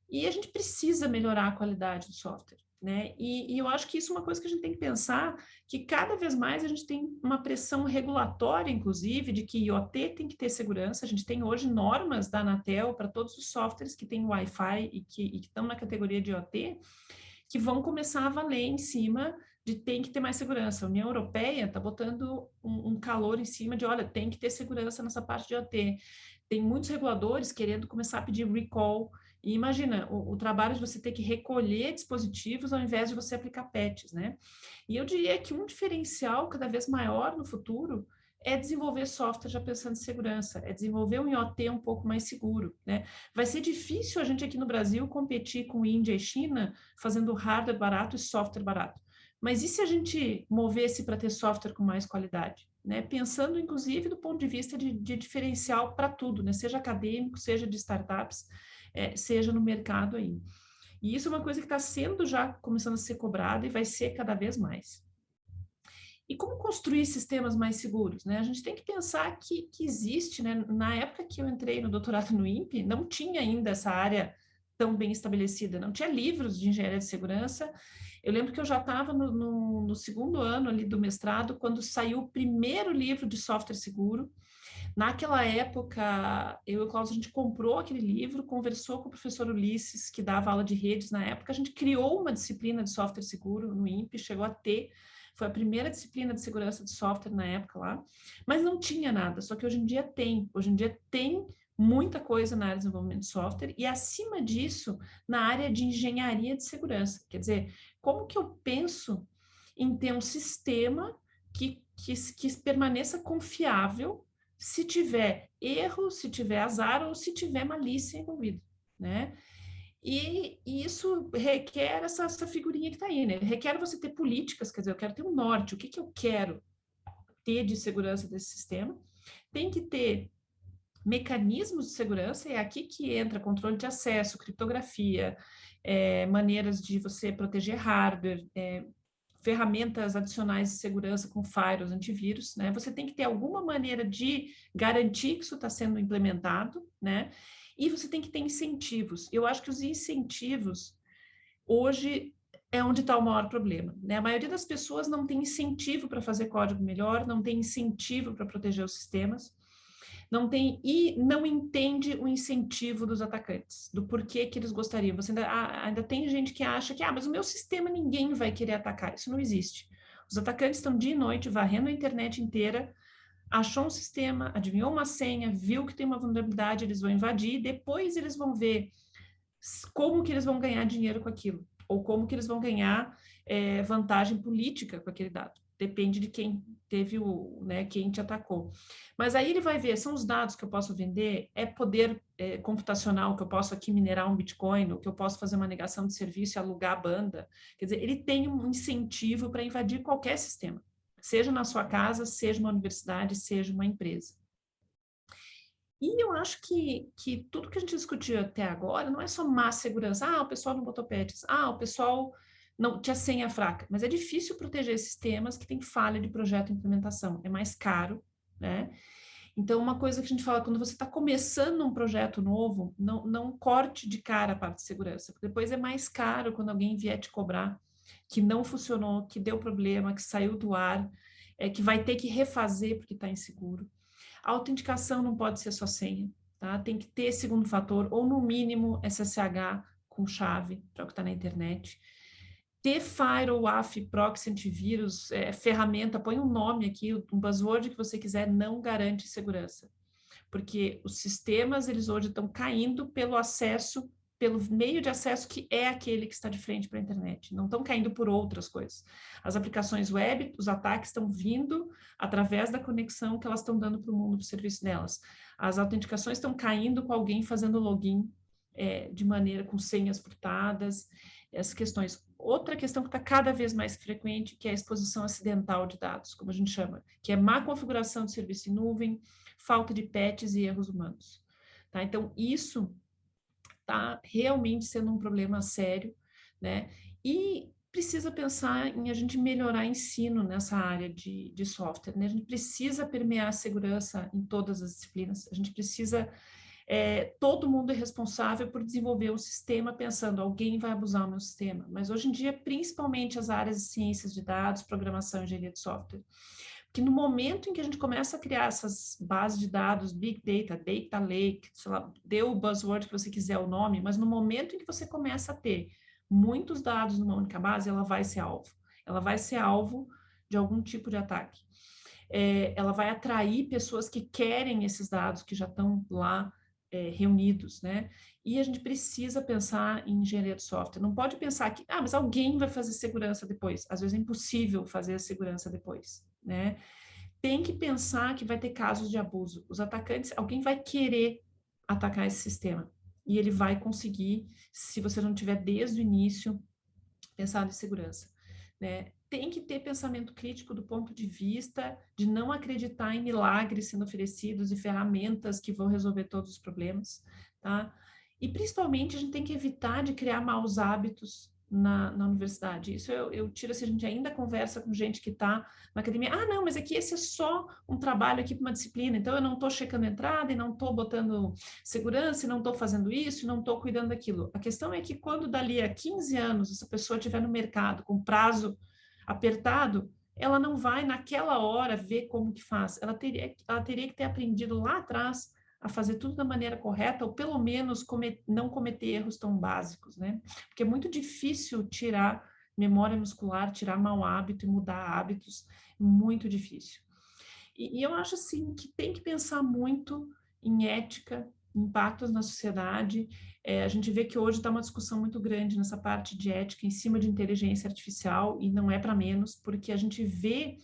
E a gente precisa melhorar a qualidade do software, né? E eu acho que isso é uma coisa que a gente tem que pensar, que cada vez mais a gente tem uma pressão regulatória, inclusive, de que IoT tem que ter segurança. A gente tem hoje normas da Anatel para todos os softwares que têm Wi-Fi e que estão na categoria de IoT, que vão começar a valer em cima de tem que ter mais segurança. A União Europeia está botando um calor em cima de, olha, tem que ter segurança nessa parte de IoT. Tem muitos reguladores querendo começar a pedir recall. E imagina, o trabalho de você ter que recolher dispositivos ao invés de você aplicar patches, né? E eu diria que um diferencial cada vez maior no futuro é desenvolver software já pensando em segurança, é desenvolver um IoT um pouco mais seguro, né? Vai ser difícil a gente aqui no Brasil competir com Índia e China fazendo hardware barato e software barato. Mas e se a gente movesse para ter software com mais qualidade? Né? Pensando, inclusive, do ponto de vista de diferencial para tudo, né? Seja acadêmico, seja de startups, seja no mercado aí. E isso é uma coisa que está sendo já começando a ser cobrada e vai ser cada vez mais. E como construir sistemas mais seguros? Né? A gente tem que pensar que existe, né? Na época que eu entrei no doutorado no INPE, não tinha ainda essa área tão bem estabelecida, não tinha livros de engenharia de segurança. Eu lembro que eu já estava no segundo ano ali do mestrado, quando saiu o primeiro livro de software seguro. Naquela época, eu e o Klaus, a gente comprou aquele livro, conversou com o professor Ulisses, que dava aula de redes na época, a gente criou uma disciplina de software seguro no INPE, chegou a ter, foi a primeira disciplina de segurança de software na época lá, mas não tinha nada, só que hoje em dia tem muita coisa na área de desenvolvimento de software e, acima disso, na área de engenharia de segurança. Quer dizer, como que eu penso em ter um sistema que permaneça confiável se tiver erro, se tiver azar ou se tiver malícia envolvida, né? E isso requer essa figurinha que está aí, né? Requer você ter políticas, quer dizer, eu quero ter um norte, o que eu quero ter de segurança desse sistema. Tem que ter mecanismos de segurança, é aqui que entra controle de acesso, criptografia, maneiras de você proteger hardware, ferramentas adicionais de segurança com firewalls, antivírus, né? Você tem que ter alguma maneira de garantir que isso está sendo implementado, né? E você tem que ter incentivos. Eu acho que os incentivos, hoje, é onde está o maior problema, né? A maioria das pessoas não tem incentivo para fazer código melhor, não tem incentivo para proteger os sistemas, não tem e não entende o incentivo dos atacantes, do porquê que eles gostariam. Você ainda tem gente que acha que, mas o meu sistema ninguém vai querer atacar. Isso não existe. Os atacantes estão dia e noite varrendo a internet inteira, achou um sistema, adivinhou uma senha, viu que tem uma vulnerabilidade, eles vão invadir, depois eles vão ver como que eles vão ganhar dinheiro com aquilo, ou como que eles vão ganhar vantagem política com aquele dado. Depende de quem teve quem te atacou. Mas aí ele vai ver, são os dados que eu posso vender, é poder computacional, que eu posso aqui minerar um Bitcoin, ou que eu posso fazer uma negação de serviço e alugar a banda. Quer dizer, ele tem um incentivo para invadir qualquer sistema, seja na sua casa, seja uma universidade, seja uma empresa. E eu acho que tudo que a gente discutiu até agora não é só má segurança. O pessoal não botou patches. O pessoal não tinha senha fraca. Mas é difícil proteger sistemas que têm falha de projeto e implementação. É mais caro, né? Então, uma coisa que a gente fala, quando você está começando um projeto novo, não corte de cara a parte de segurança, porque depois é mais caro quando alguém vier te cobrar que não funcionou, que deu problema, que saiu do ar, que vai ter que refazer porque está inseguro. A autenticação não pode ser só senha, tá? Tem que ter segundo fator, ou no mínimo SSH com chave, para o que está na internet. Ter firewall, WAF, proxy, antivírus, ferramenta, põe um nome aqui, um buzzword que você quiser, não garante segurança. Porque os sistemas, eles hoje estão caindo pelo acesso, pelo meio de acesso que é aquele que está de frente para a internet. Não estão caindo por outras coisas. As aplicações web, os ataques estão vindo através da conexão que elas estão dando para o mundo, para o serviço delas. As autenticações estão caindo com alguém fazendo login de maneira com senhas furtadas, essas questões. Outra questão que está cada vez mais frequente, que é a exposição acidental de dados, como a gente chama, que é má configuração de serviço em nuvem, falta de patches e erros humanos. Tá? Então, isso está realmente sendo um problema sério, né? E precisa pensar em a gente melhorar ensino nessa área de software, né? A gente precisa permear a segurança em todas as disciplinas, a gente precisa... todo mundo é responsável por desenvolver um sistema pensando, alguém vai abusar do meu sistema. Mas hoje em dia, principalmente as áreas de ciências de dados, programação e engenharia de software, que no momento em que a gente começa a criar essas bases de dados, Big Data, Data Lake, sei lá, dê o buzzword que você quiser o nome, mas no momento em que você começa a ter muitos dados numa única base, ela vai ser alvo. Ela vai ser alvo de algum tipo de ataque. Ela vai atrair pessoas que querem esses dados, que já estão lá reunidos, né? E a gente precisa pensar em engenharia de software. Não pode pensar que, mas alguém vai fazer segurança depois. Às vezes é impossível fazer a segurança depois, né? Tem que pensar que vai ter casos de abuso. Os atacantes, alguém vai querer atacar esse sistema. E ele vai conseguir, se você não tiver desde o início pensado em segurança, né? Tem que ter pensamento crítico do ponto de vista de não acreditar em milagres sendo oferecidos e ferramentas que vão resolver todos os problemas, tá? E principalmente a gente tem que evitar de criar maus hábitos na universidade. Isso eu tiro se a gente ainda conversa com gente que está na academia. Não, mas aqui esse é só um trabalho aqui para uma disciplina, então eu não estou checando a entrada e não estou botando segurança e não estou fazendo isso e não estou cuidando daquilo. A questão é que quando dali a 15 anos essa pessoa estiver no mercado com prazo apertado, ela não vai naquela hora ver como que faz. Ela teria que ter aprendido lá atrás a fazer tudo da maneira correta, ou pelo menos não cometer erros tão básicos, né? Porque é muito difícil tirar memória muscular, tirar mau hábito e mudar hábitos, muito difícil. E eu acho, assim, que tem que pensar muito em ética, impactos na sociedade. A gente vê que hoje está uma discussão muito grande nessa parte de ética em cima de inteligência artificial, e não é para menos, porque a gente vê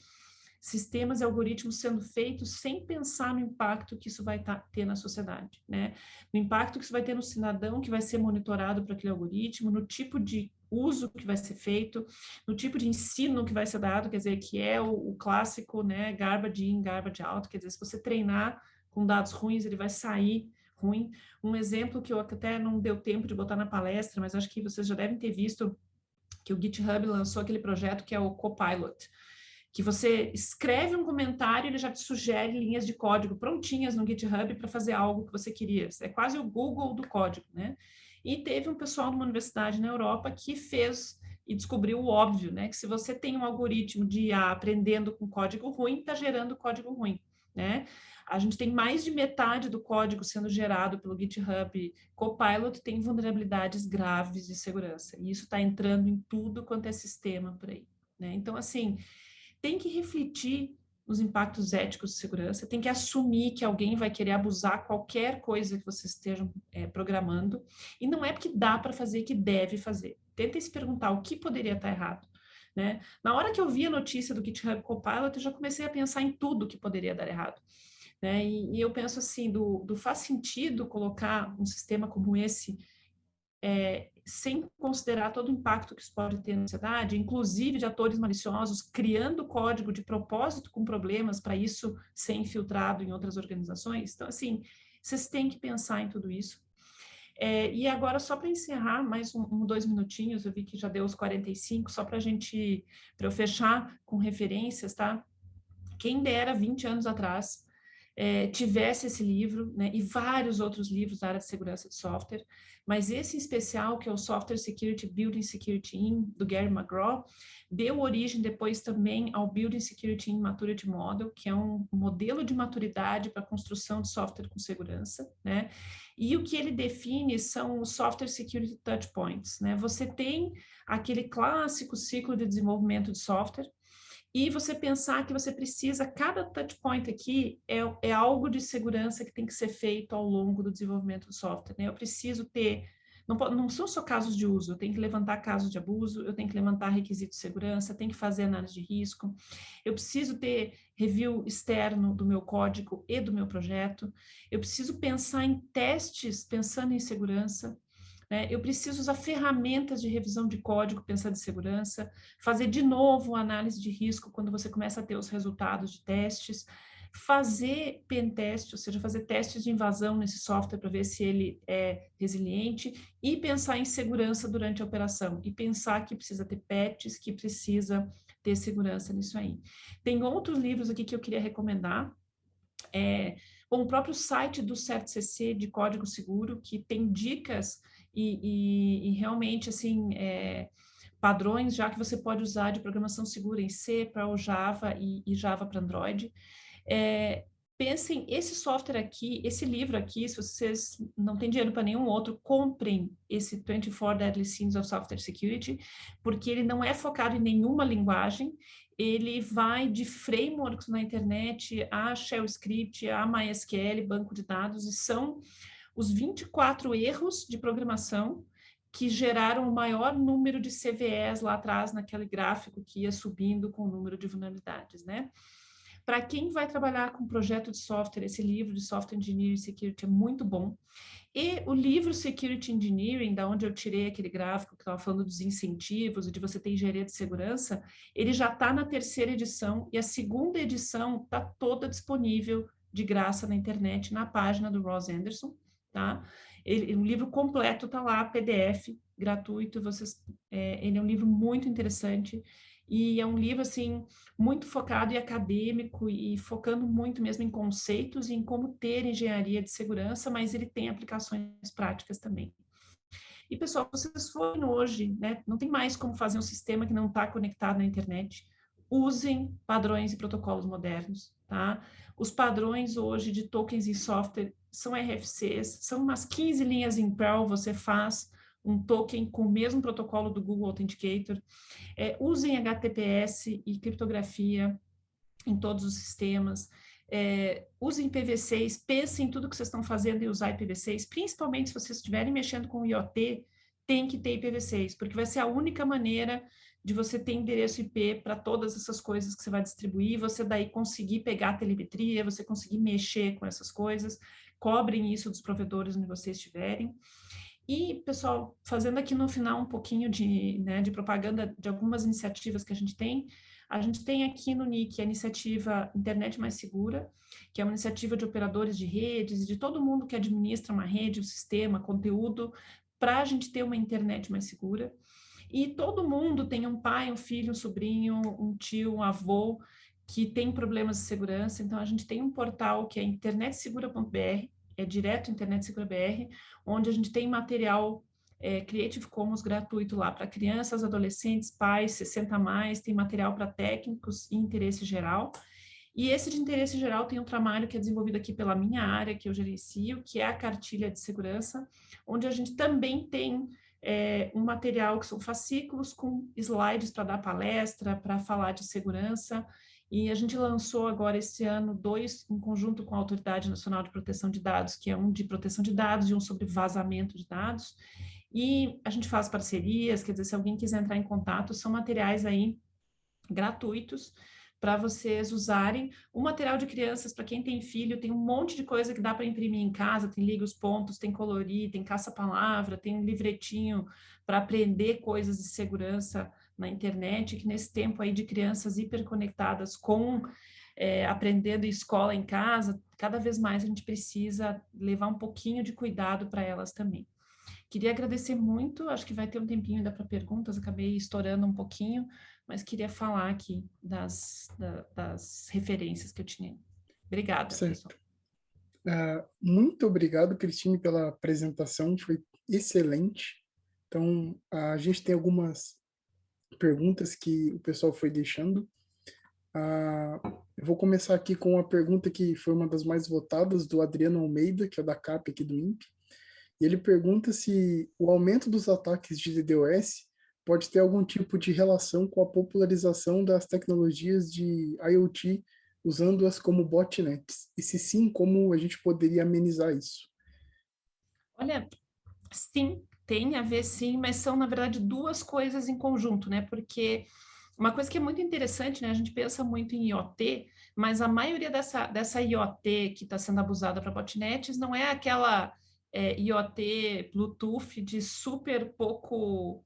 sistemas e algoritmos sendo feitos sem pensar no impacto que isso vai ter na sociedade, né? No impacto que isso vai ter no cidadão que vai ser monitorado por aquele algoritmo, no tipo de uso que vai ser feito, no tipo de ensino que vai ser dado, quer dizer, que é o clássico, né, garbage in, garbage out, quer dizer, se você treinar com dados ruins, ele vai sair ruim. Um exemplo que eu até não deu tempo de botar na palestra, mas acho que vocês já devem ter visto que o GitHub lançou aquele projeto que é o Copilot, que você escreve um comentário e ele já te sugere linhas de código prontinhas no GitHub para fazer algo que você queria. É quase o Google do código, né? E teve um pessoal de uma universidade na Europa que fez e descobriu o óbvio, né? Que se você tem um algoritmo de IA aprendendo com código ruim, está gerando código ruim, né? A gente tem mais de metade do código sendo gerado pelo GitHub Copilot tem vulnerabilidades graves de segurança. E isso está entrando em tudo quanto é sistema por aí, né? Então, assim, tem que refletir nos impactos éticos de segurança, tem que assumir que alguém vai querer abusar qualquer coisa que vocês estejam programando, e não é porque dá para fazer que deve fazer. Tentem se perguntar o que poderia estar errado, né? Na hora que eu vi a notícia do GitHub Copilot, eu já comecei a pensar em tudo que poderia dar errado, né? E eu penso assim, faz sentido colocar um sistema como esse sem considerar todo o impacto que isso pode ter na sociedade, inclusive de atores maliciosos criando código de propósito com problemas para isso ser infiltrado em outras organizações. Então, assim, vocês têm que pensar em tudo isso. E agora, só para encerrar, mais 2 minutinhos, eu vi que já deu os 45, só para eu fechar com referências, tá? Quem dera 20 anos atrás tivesse esse livro, né, e vários outros livros da área de segurança de software, mas esse em especial, que é o Software Security Building Security In, do Gary McGraw, deu origem depois também ao Building Security In Maturity Model, que é um modelo de maturidade para a construção de software com segurança, né? E o que ele define são os Software Security Touch Points, né? Você tem aquele clássico ciclo de desenvolvimento de software, e você pensar que você precisa, cada touch point aqui é algo de segurança que tem que ser feito ao longo do desenvolvimento do software, né? Eu preciso ter, não são só casos de uso, eu tenho que levantar casos de abuso, eu tenho que levantar requisitos de segurança, tenho que fazer análise de risco, eu preciso ter review externo do meu código e do meu projeto, eu preciso pensar em testes pensando em segurança, eu preciso usar ferramentas de revisão de código pensando em segurança, fazer de novo a análise de risco quando você começa a ter os resultados de testes, fazer pentest, ou seja, fazer testes de invasão nesse software para ver se ele é resiliente, e pensar em segurança durante a operação, e pensar que precisa ter patches, que precisa ter segurança nisso aí. Tem outros livros aqui que eu queria recomendar, o próprio site do CertCC de código seguro, que tem dicas e realmente, assim, padrões já que você pode usar de programação segura em C para o Java e Java para Android. Pensem, esse software aqui, esse livro aqui, se vocês não têm dinheiro para nenhum outro, comprem esse 24 Deadly Sins of Software Security, porque ele não é focado em nenhuma linguagem, ele vai de frameworks na internet a Shell Script, a MySQL, banco de dados, e são os 24 erros de programação que geraram o maior número de CVEs lá atrás, naquele gráfico que ia subindo com o número de vulnerabilidades, né? Para quem vai trabalhar com projeto de software, esse livro de Software Engineering Security é muito bom. E o livro Security Engineering, da onde eu tirei aquele gráfico que estava falando dos incentivos e de você ter engenharia de segurança, ele já está na 3ª edição, e a 2ª edição está toda disponível de graça na internet, na página do Ross Anderson, tá? O livro completo está lá, PDF, gratuito, ele é um livro muito interessante, e é um livro, assim, muito focado e acadêmico, e focando muito mesmo em conceitos e em como ter engenharia de segurança, mas ele tem aplicações práticas também. E, pessoal, vocês forem hoje, né, não tem mais como fazer um sistema que não está conectado na internet. Usem padrões e protocolos modernos, tá? Os padrões hoje de tokens e software são RFCs, são umas 15 linhas em Perl, você faz um token com o mesmo protocolo do Google Authenticator. Usem HTTPS e criptografia em todos os sistemas. usem IPv6, pensem em tudo que vocês estão fazendo e usar IPv6, principalmente se vocês estiverem mexendo com IoT, tem que ter IPv6, porque vai ser a única maneira de você ter endereço IP para todas essas coisas que você vai distribuir, você daí conseguir pegar a telemetria, você conseguir mexer com essas coisas, cobrem isso dos provedores onde vocês estiverem. E, pessoal, fazendo aqui no final um pouquinho de propaganda de algumas iniciativas que a gente tem aqui no NIC a iniciativa Internet Mais Segura, que é uma iniciativa de operadores de redes e de todo mundo que administra uma rede, um sistema, conteúdo, para a gente ter uma internet mais segura. E todo mundo tem um pai, um filho, um sobrinho, um tio, um avô que tem problemas de segurança. Então, a gente tem um portal que é internetsegura.br, é direto Internet Segura BR, onde a gente tem material Creative Commons gratuito lá para crianças, adolescentes, pais, 60 a mais, tem material para técnicos e interesse geral. E esse de interesse geral tem um trabalho que é desenvolvido aqui pela minha área, que eu gerencio, que é a cartilha de segurança, onde a gente também tem um material que são fascículos com slides para dar palestra, para falar de segurança, e a gente lançou agora esse ano 2, em conjunto com a Autoridade Nacional de Proteção de Dados, que é um de proteção de dados e um sobre vazamento de dados, e a gente faz parcerias, quer dizer, se alguém quiser entrar em contato, são materiais aí gratuitos, para vocês usarem. O material de crianças, para quem tem filho, tem um monte de coisa que dá para imprimir em casa, tem liga os pontos, tem colorir, tem caça-palavra, tem um livretinho para aprender coisas de segurança na internet, que nesse tempo aí de crianças hiperconectadas com aprendendo escola em casa, cada vez mais a gente precisa levar um pouquinho de cuidado para elas também. Queria agradecer muito, acho que vai ter um tempinho ainda para perguntas, acabei estourando um pouquinho, mas queria falar aqui das referências que eu tinha. Obrigada, Certo. pessoal. Muito obrigado, Cristine, pela apresentação, foi excelente. Então, a gente tem algumas perguntas que o pessoal foi deixando. Eu vou começar aqui com uma pergunta que foi uma das mais votadas, do Adriano Almeida, que é da CAP aqui do INPE. E ele pergunta se o aumento dos ataques de DDoS pode ter algum tipo de relação com a popularização das tecnologias de IoT, usando-as como botnets. E se sim, como a gente poderia amenizar isso? Olha, sim, tem a ver sim, mas são, na verdade, duas coisas em conjunto, né? Porque uma coisa que é muito interessante, né? A gente pensa muito em IoT, mas a maioria dessa IoT que está sendo abusada para botnets não é aquela IoT Bluetooth de super pouco,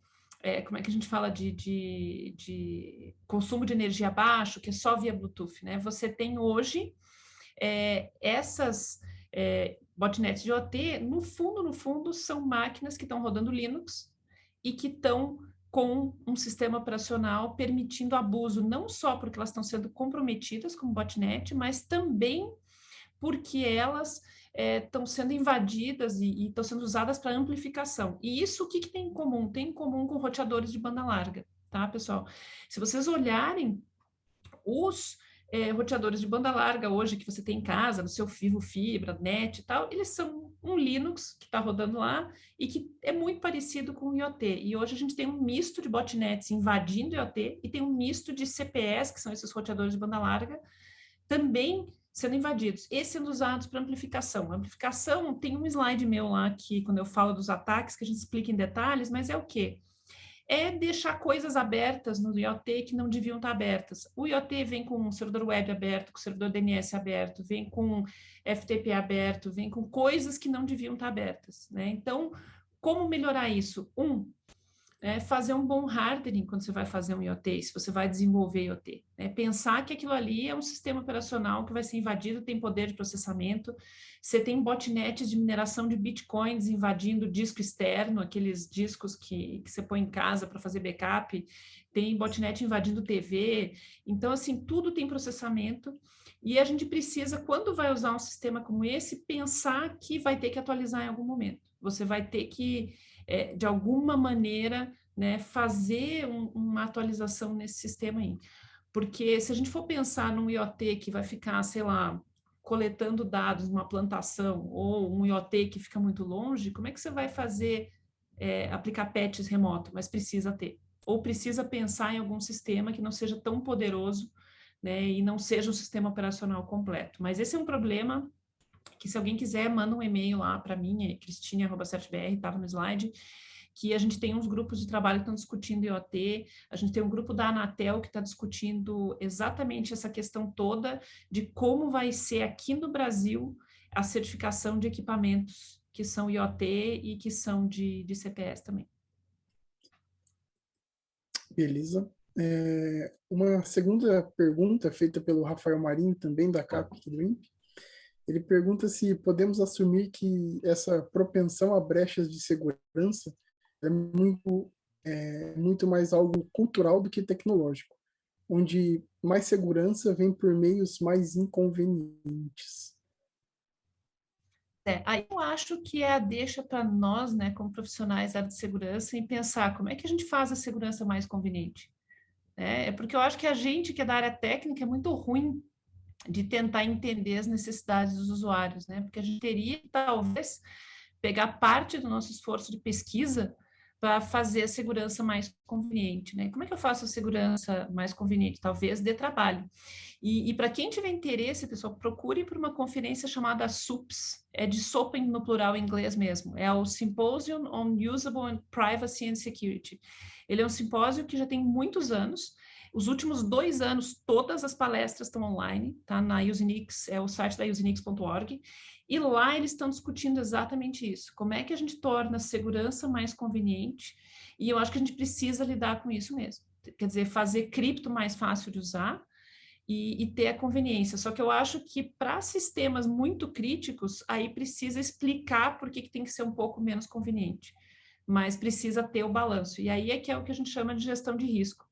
como é que a gente fala, de consumo de energia baixo, que é só via Bluetooth, né? Você tem hoje essas botnets de IoT, no fundo, são máquinas que estão rodando Linux e que estão com um sistema operacional permitindo abuso, não só porque elas estão sendo comprometidas como botnet, mas também porque elas estão sendo invadidas e estão sendo usadas para amplificação. E isso o que tem em comum? Tem em comum com roteadores de banda larga, tá, pessoal? Se vocês olharem os roteadores de banda larga hoje que você tem em casa, no seu Vivo Fibra, NET e tal, eles são um Linux que está rodando lá e que é muito parecido com o IoT. E hoje a gente tem um misto de botnets invadindo o IoT e tem um misto de CPS, que são esses roteadores de banda larga, também sendo invadidos e sendo usados para amplificação. A amplificação tem um slide meu lá que, quando eu falo dos ataques, que a gente explica em detalhes, mas é o quê? É deixar coisas abertas no IoT que não deviam estar abertas. O IoT vem com um servidor web aberto, com servidor DNS aberto, vem com FTP aberto, vem com coisas que não deviam estar abertas, né? Então, como melhorar isso? Fazer um bom hardening quando você vai fazer um IoT, se você vai desenvolver IoT. Pensar que aquilo ali é um sistema operacional que vai ser invadido, tem poder de processamento, você tem botnets de mineração de bitcoins invadindo disco externo, aqueles discos que você põe em casa para fazer backup, tem botnet invadindo TV, então, assim, tudo tem processamento, e a gente precisa, quando vai usar um sistema como esse, pensar que vai ter que atualizar em algum momento. Você vai ter que de alguma maneira, né, fazer uma atualização nesse sistema aí. Porque se a gente for pensar num IoT que vai ficar, sei lá, coletando dados numa plantação, ou um IoT que fica muito longe, como é que você vai fazer, aplicar patches remoto? Mas precisa ter. Ou precisa pensar em algum sistema que não seja tão poderoso, né, e não seja um sistema operacional completo. Mas esse é um problema que, se alguém quiser, manda um e-mail lá para mim, é cristine@certbr, estava no slide, que a gente tem uns grupos de trabalho que estão discutindo IoT, a gente tem um grupo da Anatel que está discutindo exatamente essa questão toda de como vai ser aqui no Brasil a certificação de equipamentos que são IoT e que são de CPS também. Beleza. Uma segunda pergunta feita pelo Rafael Marinho, também da CAP aqui do INPE. Ele pergunta se podemos assumir que essa propensão a brechas de segurança é muito mais algo cultural do que tecnológico, onde mais segurança vem por meios mais inconvenientes. Aí eu acho que é a deixa para nós, né, como profissionais da área de segurança, em pensar como é que a gente faz a segurança mais conveniente. É porque eu acho que a gente que é da área técnica é muito ruim de tentar entender as necessidades dos usuários, né? Porque a gente teria que, talvez, pegar parte do nosso esforço de pesquisa para fazer a segurança mais conveniente, né? Como é que eu faço a segurança mais conveniente? Talvez dê trabalho. E para quem tiver interesse, pessoal, procure por uma conferência chamada SUPS, é de SOPEN no plural em inglês mesmo, é o Symposium on Usable Privacy and Security. Ele é um simpósio que já tem muitos anos. Os últimos 2 anos, todas as palestras estão online, tá? Na Usenix, é o site da usenix.org, e lá eles estão discutindo exatamente isso. Como é que a gente torna a segurança mais conveniente? E eu acho que a gente precisa lidar com isso mesmo. Quer dizer, fazer cripto mais fácil de usar e ter a conveniência. Só que eu acho que para sistemas muito críticos, aí precisa explicar por que tem que ser um pouco menos conveniente. Mas precisa ter o balanço. E aí é que é o que a gente chama de gestão de risco.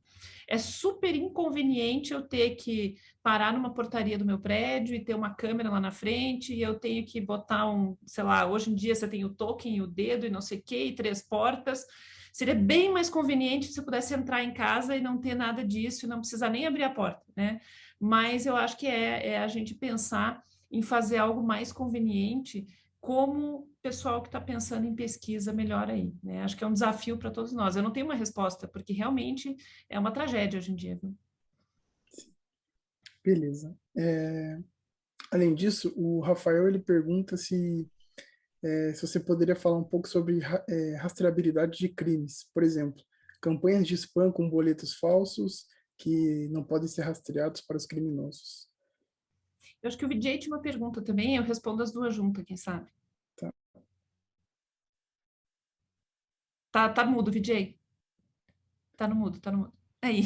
É super inconveniente eu ter que parar numa portaria do meu prédio e ter uma câmera lá na frente, e eu tenho que botar sei lá, hoje em dia você tem o token e o dedo e não sei o quê, e 3 portas. Seria bem mais conveniente se eu pudesse entrar em casa e não ter nada disso, e não precisar nem abrir a porta, né? Mas eu acho que é a gente pensar em fazer algo mais conveniente, como o pessoal que está pensando em pesquisa melhor aí, né? Acho que é um desafio para todos nós. Eu não tenho uma resposta, porque realmente é uma tragédia hoje em dia, viu? Beleza. Além disso, o Rafael ele pergunta se você poderia falar um pouco sobre rastreabilidade de crimes. Por exemplo, campanhas de spam com boletos falsos que não podem ser rastreados para os criminosos. Eu acho que o VJ tinha uma pergunta também, eu respondo as duas juntas, quem sabe? Tá mudo, VJ. Tá no mudo, tá no mudo. Aí.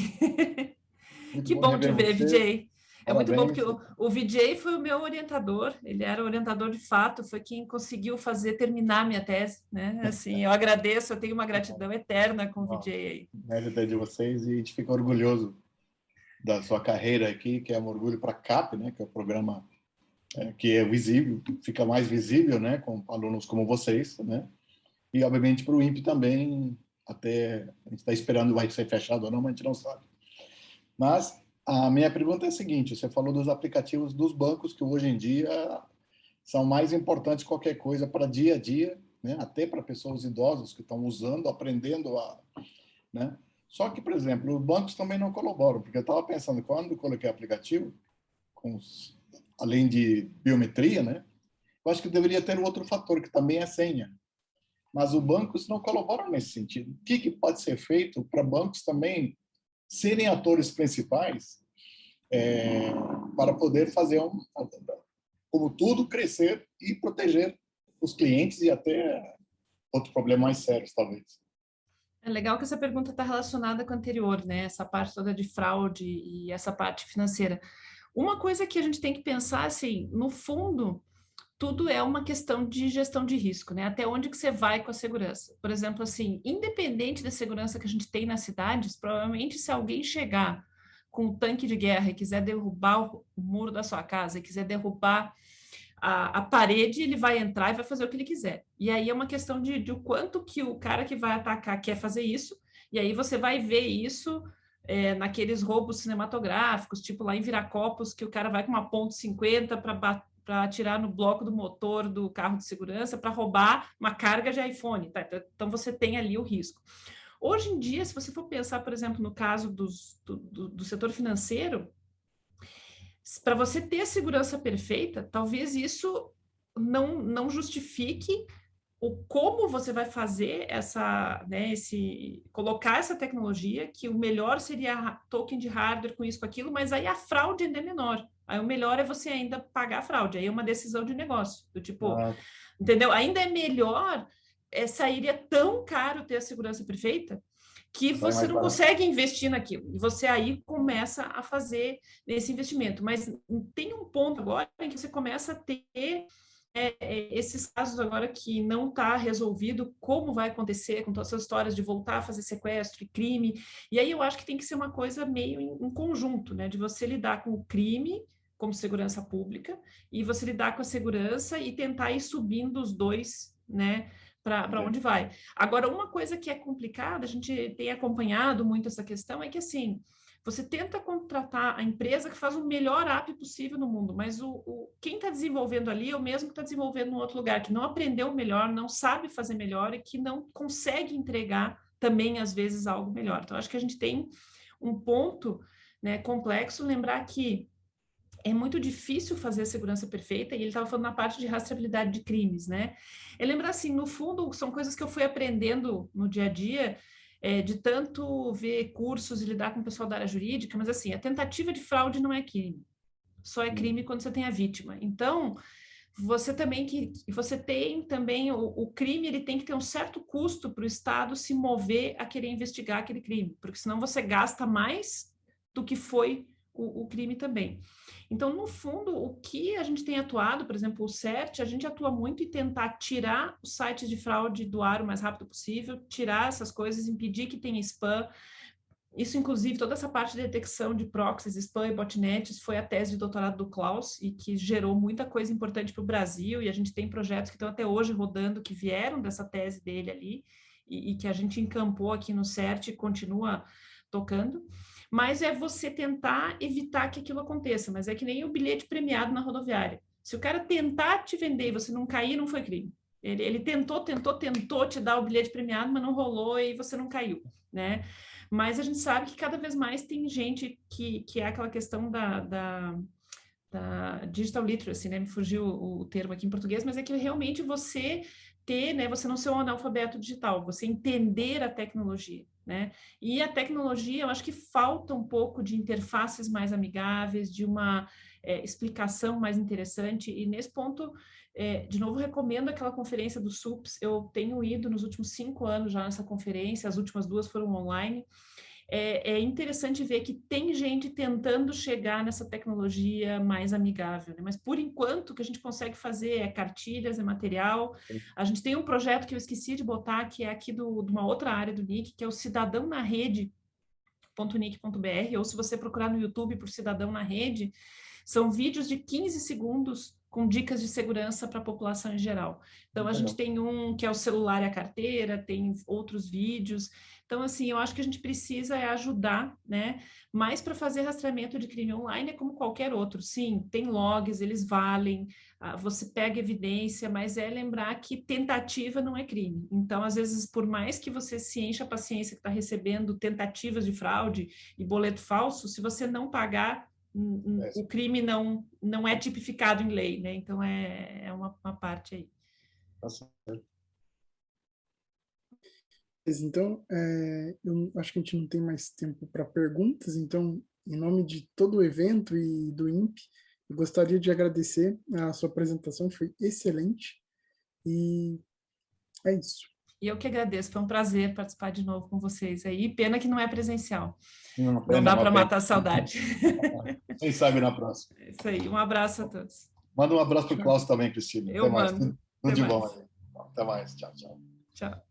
Muito Que bom bom te rever ver, você. VJ. É muito bom, porque Parabéns. o VJ foi o meu orientador, ele era orientador de fato, foi quem conseguiu terminar minha tese, né? Assim, eu agradeço, eu tenho uma gratidão eterna com o VJ aí. Mérito é de vocês e a gente fica orgulhoso da sua carreira aqui, que é um orgulho para a CAP, né? Que é o programa que é visível, fica mais visível, né? Com alunos como vocês, né? E, obviamente, para o INPE também, até a gente está esperando vai ser fechado ou não, mas a gente não sabe. Mas a minha pergunta é a seguinte, você falou dos aplicativos dos bancos, que hoje em dia são mais importantes que qualquer coisa para dia a dia, né? Até para pessoas idosas que estão usando, aprendendo né? Só que, por exemplo, os bancos também não colaboram, porque eu estava pensando, quando eu coloquei o aplicativo, além de biometria, né? Eu acho que deveria ter outro fator, que também é senha. Mas os bancos não colaboram nesse sentido. O que pode ser feito para bancos também serem atores principais para poder fazer, como tudo, crescer e proteger os clientes e até outros problemas mais sérios, talvez. É legal que essa pergunta está relacionada com a anterior, né? Essa parte toda de fraude e essa parte financeira. Uma coisa que a gente tem que pensar, assim, no fundo, tudo é uma questão de gestão de risco, né? Até onde que você vai com a segurança? Por exemplo, assim, independente da segurança que a gente tem nas cidades, provavelmente se alguém chegar com um tanque de guerra e quiser derrubar o muro da sua casa, e quiser derrubar a parede, ele vai entrar e vai fazer o que ele quiser. E aí é uma questão de o quanto que o cara que vai atacar quer fazer isso, e aí você vai ver isso naqueles roubos cinematográficos, tipo lá em Viracopos, que o cara vai com uma .50 para atirar no bloco do motor do carro de segurança para roubar uma carga de iPhone. Tá? Então você tem ali o risco. Hoje em dia, se você for pensar, por exemplo, no caso do setor financeiro, para você ter a segurança perfeita, talvez isso não justifique o como você vai fazer essa, né, colocar essa tecnologia, que o melhor seria token de hardware com isso, com aquilo, mas aí a fraude ainda é menor. Aí o melhor é você ainda pagar a fraude. Aí é uma decisão de negócio, do tipo, entendeu? Ainda é melhor, sairia tão caro ter a segurança perfeita que você não consegue investir naquilo. E você aí começa a fazer esse investimento. Mas tem um ponto agora em que você começa a ter esses casos agora que não está resolvido, como vai acontecer com todas essas histórias de voltar a fazer sequestro e crime. E aí eu acho que tem que ser uma coisa meio em conjunto, né? De você lidar com o crime como segurança pública e você lidar com a segurança e tentar ir subindo os dois, né? Para onde vai. Agora, uma coisa que é complicada, a gente tem acompanhado muito essa questão, é que assim, você tenta contratar a empresa que faz o melhor app possível no mundo, mas quem está desenvolvendo ali é o mesmo que está desenvolvendo em outro lugar, que não aprendeu melhor, não sabe fazer melhor e que não consegue entregar também, às vezes, algo melhor. Então, acho que a gente tem um ponto, né, complexo, lembrar que é muito difícil fazer a segurança perfeita, e ele estava falando na parte de rastreabilidade de crimes, né? Eu lembro assim, no fundo, são coisas que eu fui aprendendo no dia a dia, de tanto ver cursos e lidar com o pessoal da área jurídica, mas assim, a tentativa de fraude não é crime, só é crime quando você tem a vítima. Então, você tem também o crime, ele tem que ter um certo custo para o Estado se mover a querer investigar aquele crime, porque senão você gasta mais do que foi o crime também. Então, no fundo, o que a gente tem atuado, por exemplo, o CERT, a gente atua muito em tentar tirar os sites de fraude do ar o mais rápido possível, tirar essas coisas, impedir que tenha spam. Isso, inclusive, toda essa parte de detecção de proxies, spam e botnets foi a tese de doutorado do Klaus e que gerou muita coisa importante para o Brasil, e a gente tem projetos que estão até hoje rodando, que vieram dessa tese dele ali, e que a gente encampou aqui no CERT e continua tocando. Mas é você tentar evitar que aquilo aconteça, mas é que nem o bilhete premiado na rodoviária. Se o cara tentar te vender e você não cair, não foi crime. Ele tentou te dar o bilhete premiado, mas não rolou e você não caiu, né? Mas a gente sabe que cada vez mais tem gente que é aquela questão da digital literacy, né? Me fugiu o termo aqui em português, mas é que realmente você ter, né? Você não ser um analfabeto digital, você entender a tecnologia, né? E a tecnologia, eu acho que falta um pouco de interfaces mais amigáveis, de uma explicação mais interessante, e nesse ponto, de novo, recomendo aquela conferência do SUPS. Eu tenho ido nos últimos 5 anos já nessa conferência, as últimas 2 foram online. É interessante ver que tem gente tentando chegar nessa tecnologia mais amigável, né? Mas por enquanto o que a gente consegue fazer é cartilhas, é material. A gente tem um projeto que eu esqueci de botar, que é aqui de uma outra área do NIC, que é o Cidadão na Rede.nic.br, ou se você procurar no YouTube por Cidadão na Rede, são vídeos de 15 segundos com dicas de segurança para a população em geral. Então, a gente tem um que é o celular e a carteira, tem outros vídeos. Então, assim, eu acho que a gente precisa ajudar, né? Mas para fazer rastreamento de crime online é como qualquer outro. Sim, tem logs, eles valem, você pega evidência, mas é lembrar que tentativa não é crime. Então, às vezes, por mais que você se encha a paciência que está recebendo tentativas de fraude e boleto falso, se você não pagar, o crime não é tipificado em lei, né? Então, é uma parte aí. Tá certo. Então, eu acho que a gente não tem mais tempo para perguntas, então, em nome de todo o evento e do INPE, eu gostaria de agradecer a sua apresentação, foi excelente, e é isso. E eu que agradeço, foi um prazer participar de novo com vocês aí, pena que não é presencial. Não dá para matar a saudade. Quem sabe na próxima. É isso aí, um abraço a todos. Manda um abraço para o Klaus também, Cristina. Eu mando. Tudo de bom aí. Até mais. Tchau, tchau. Tchau.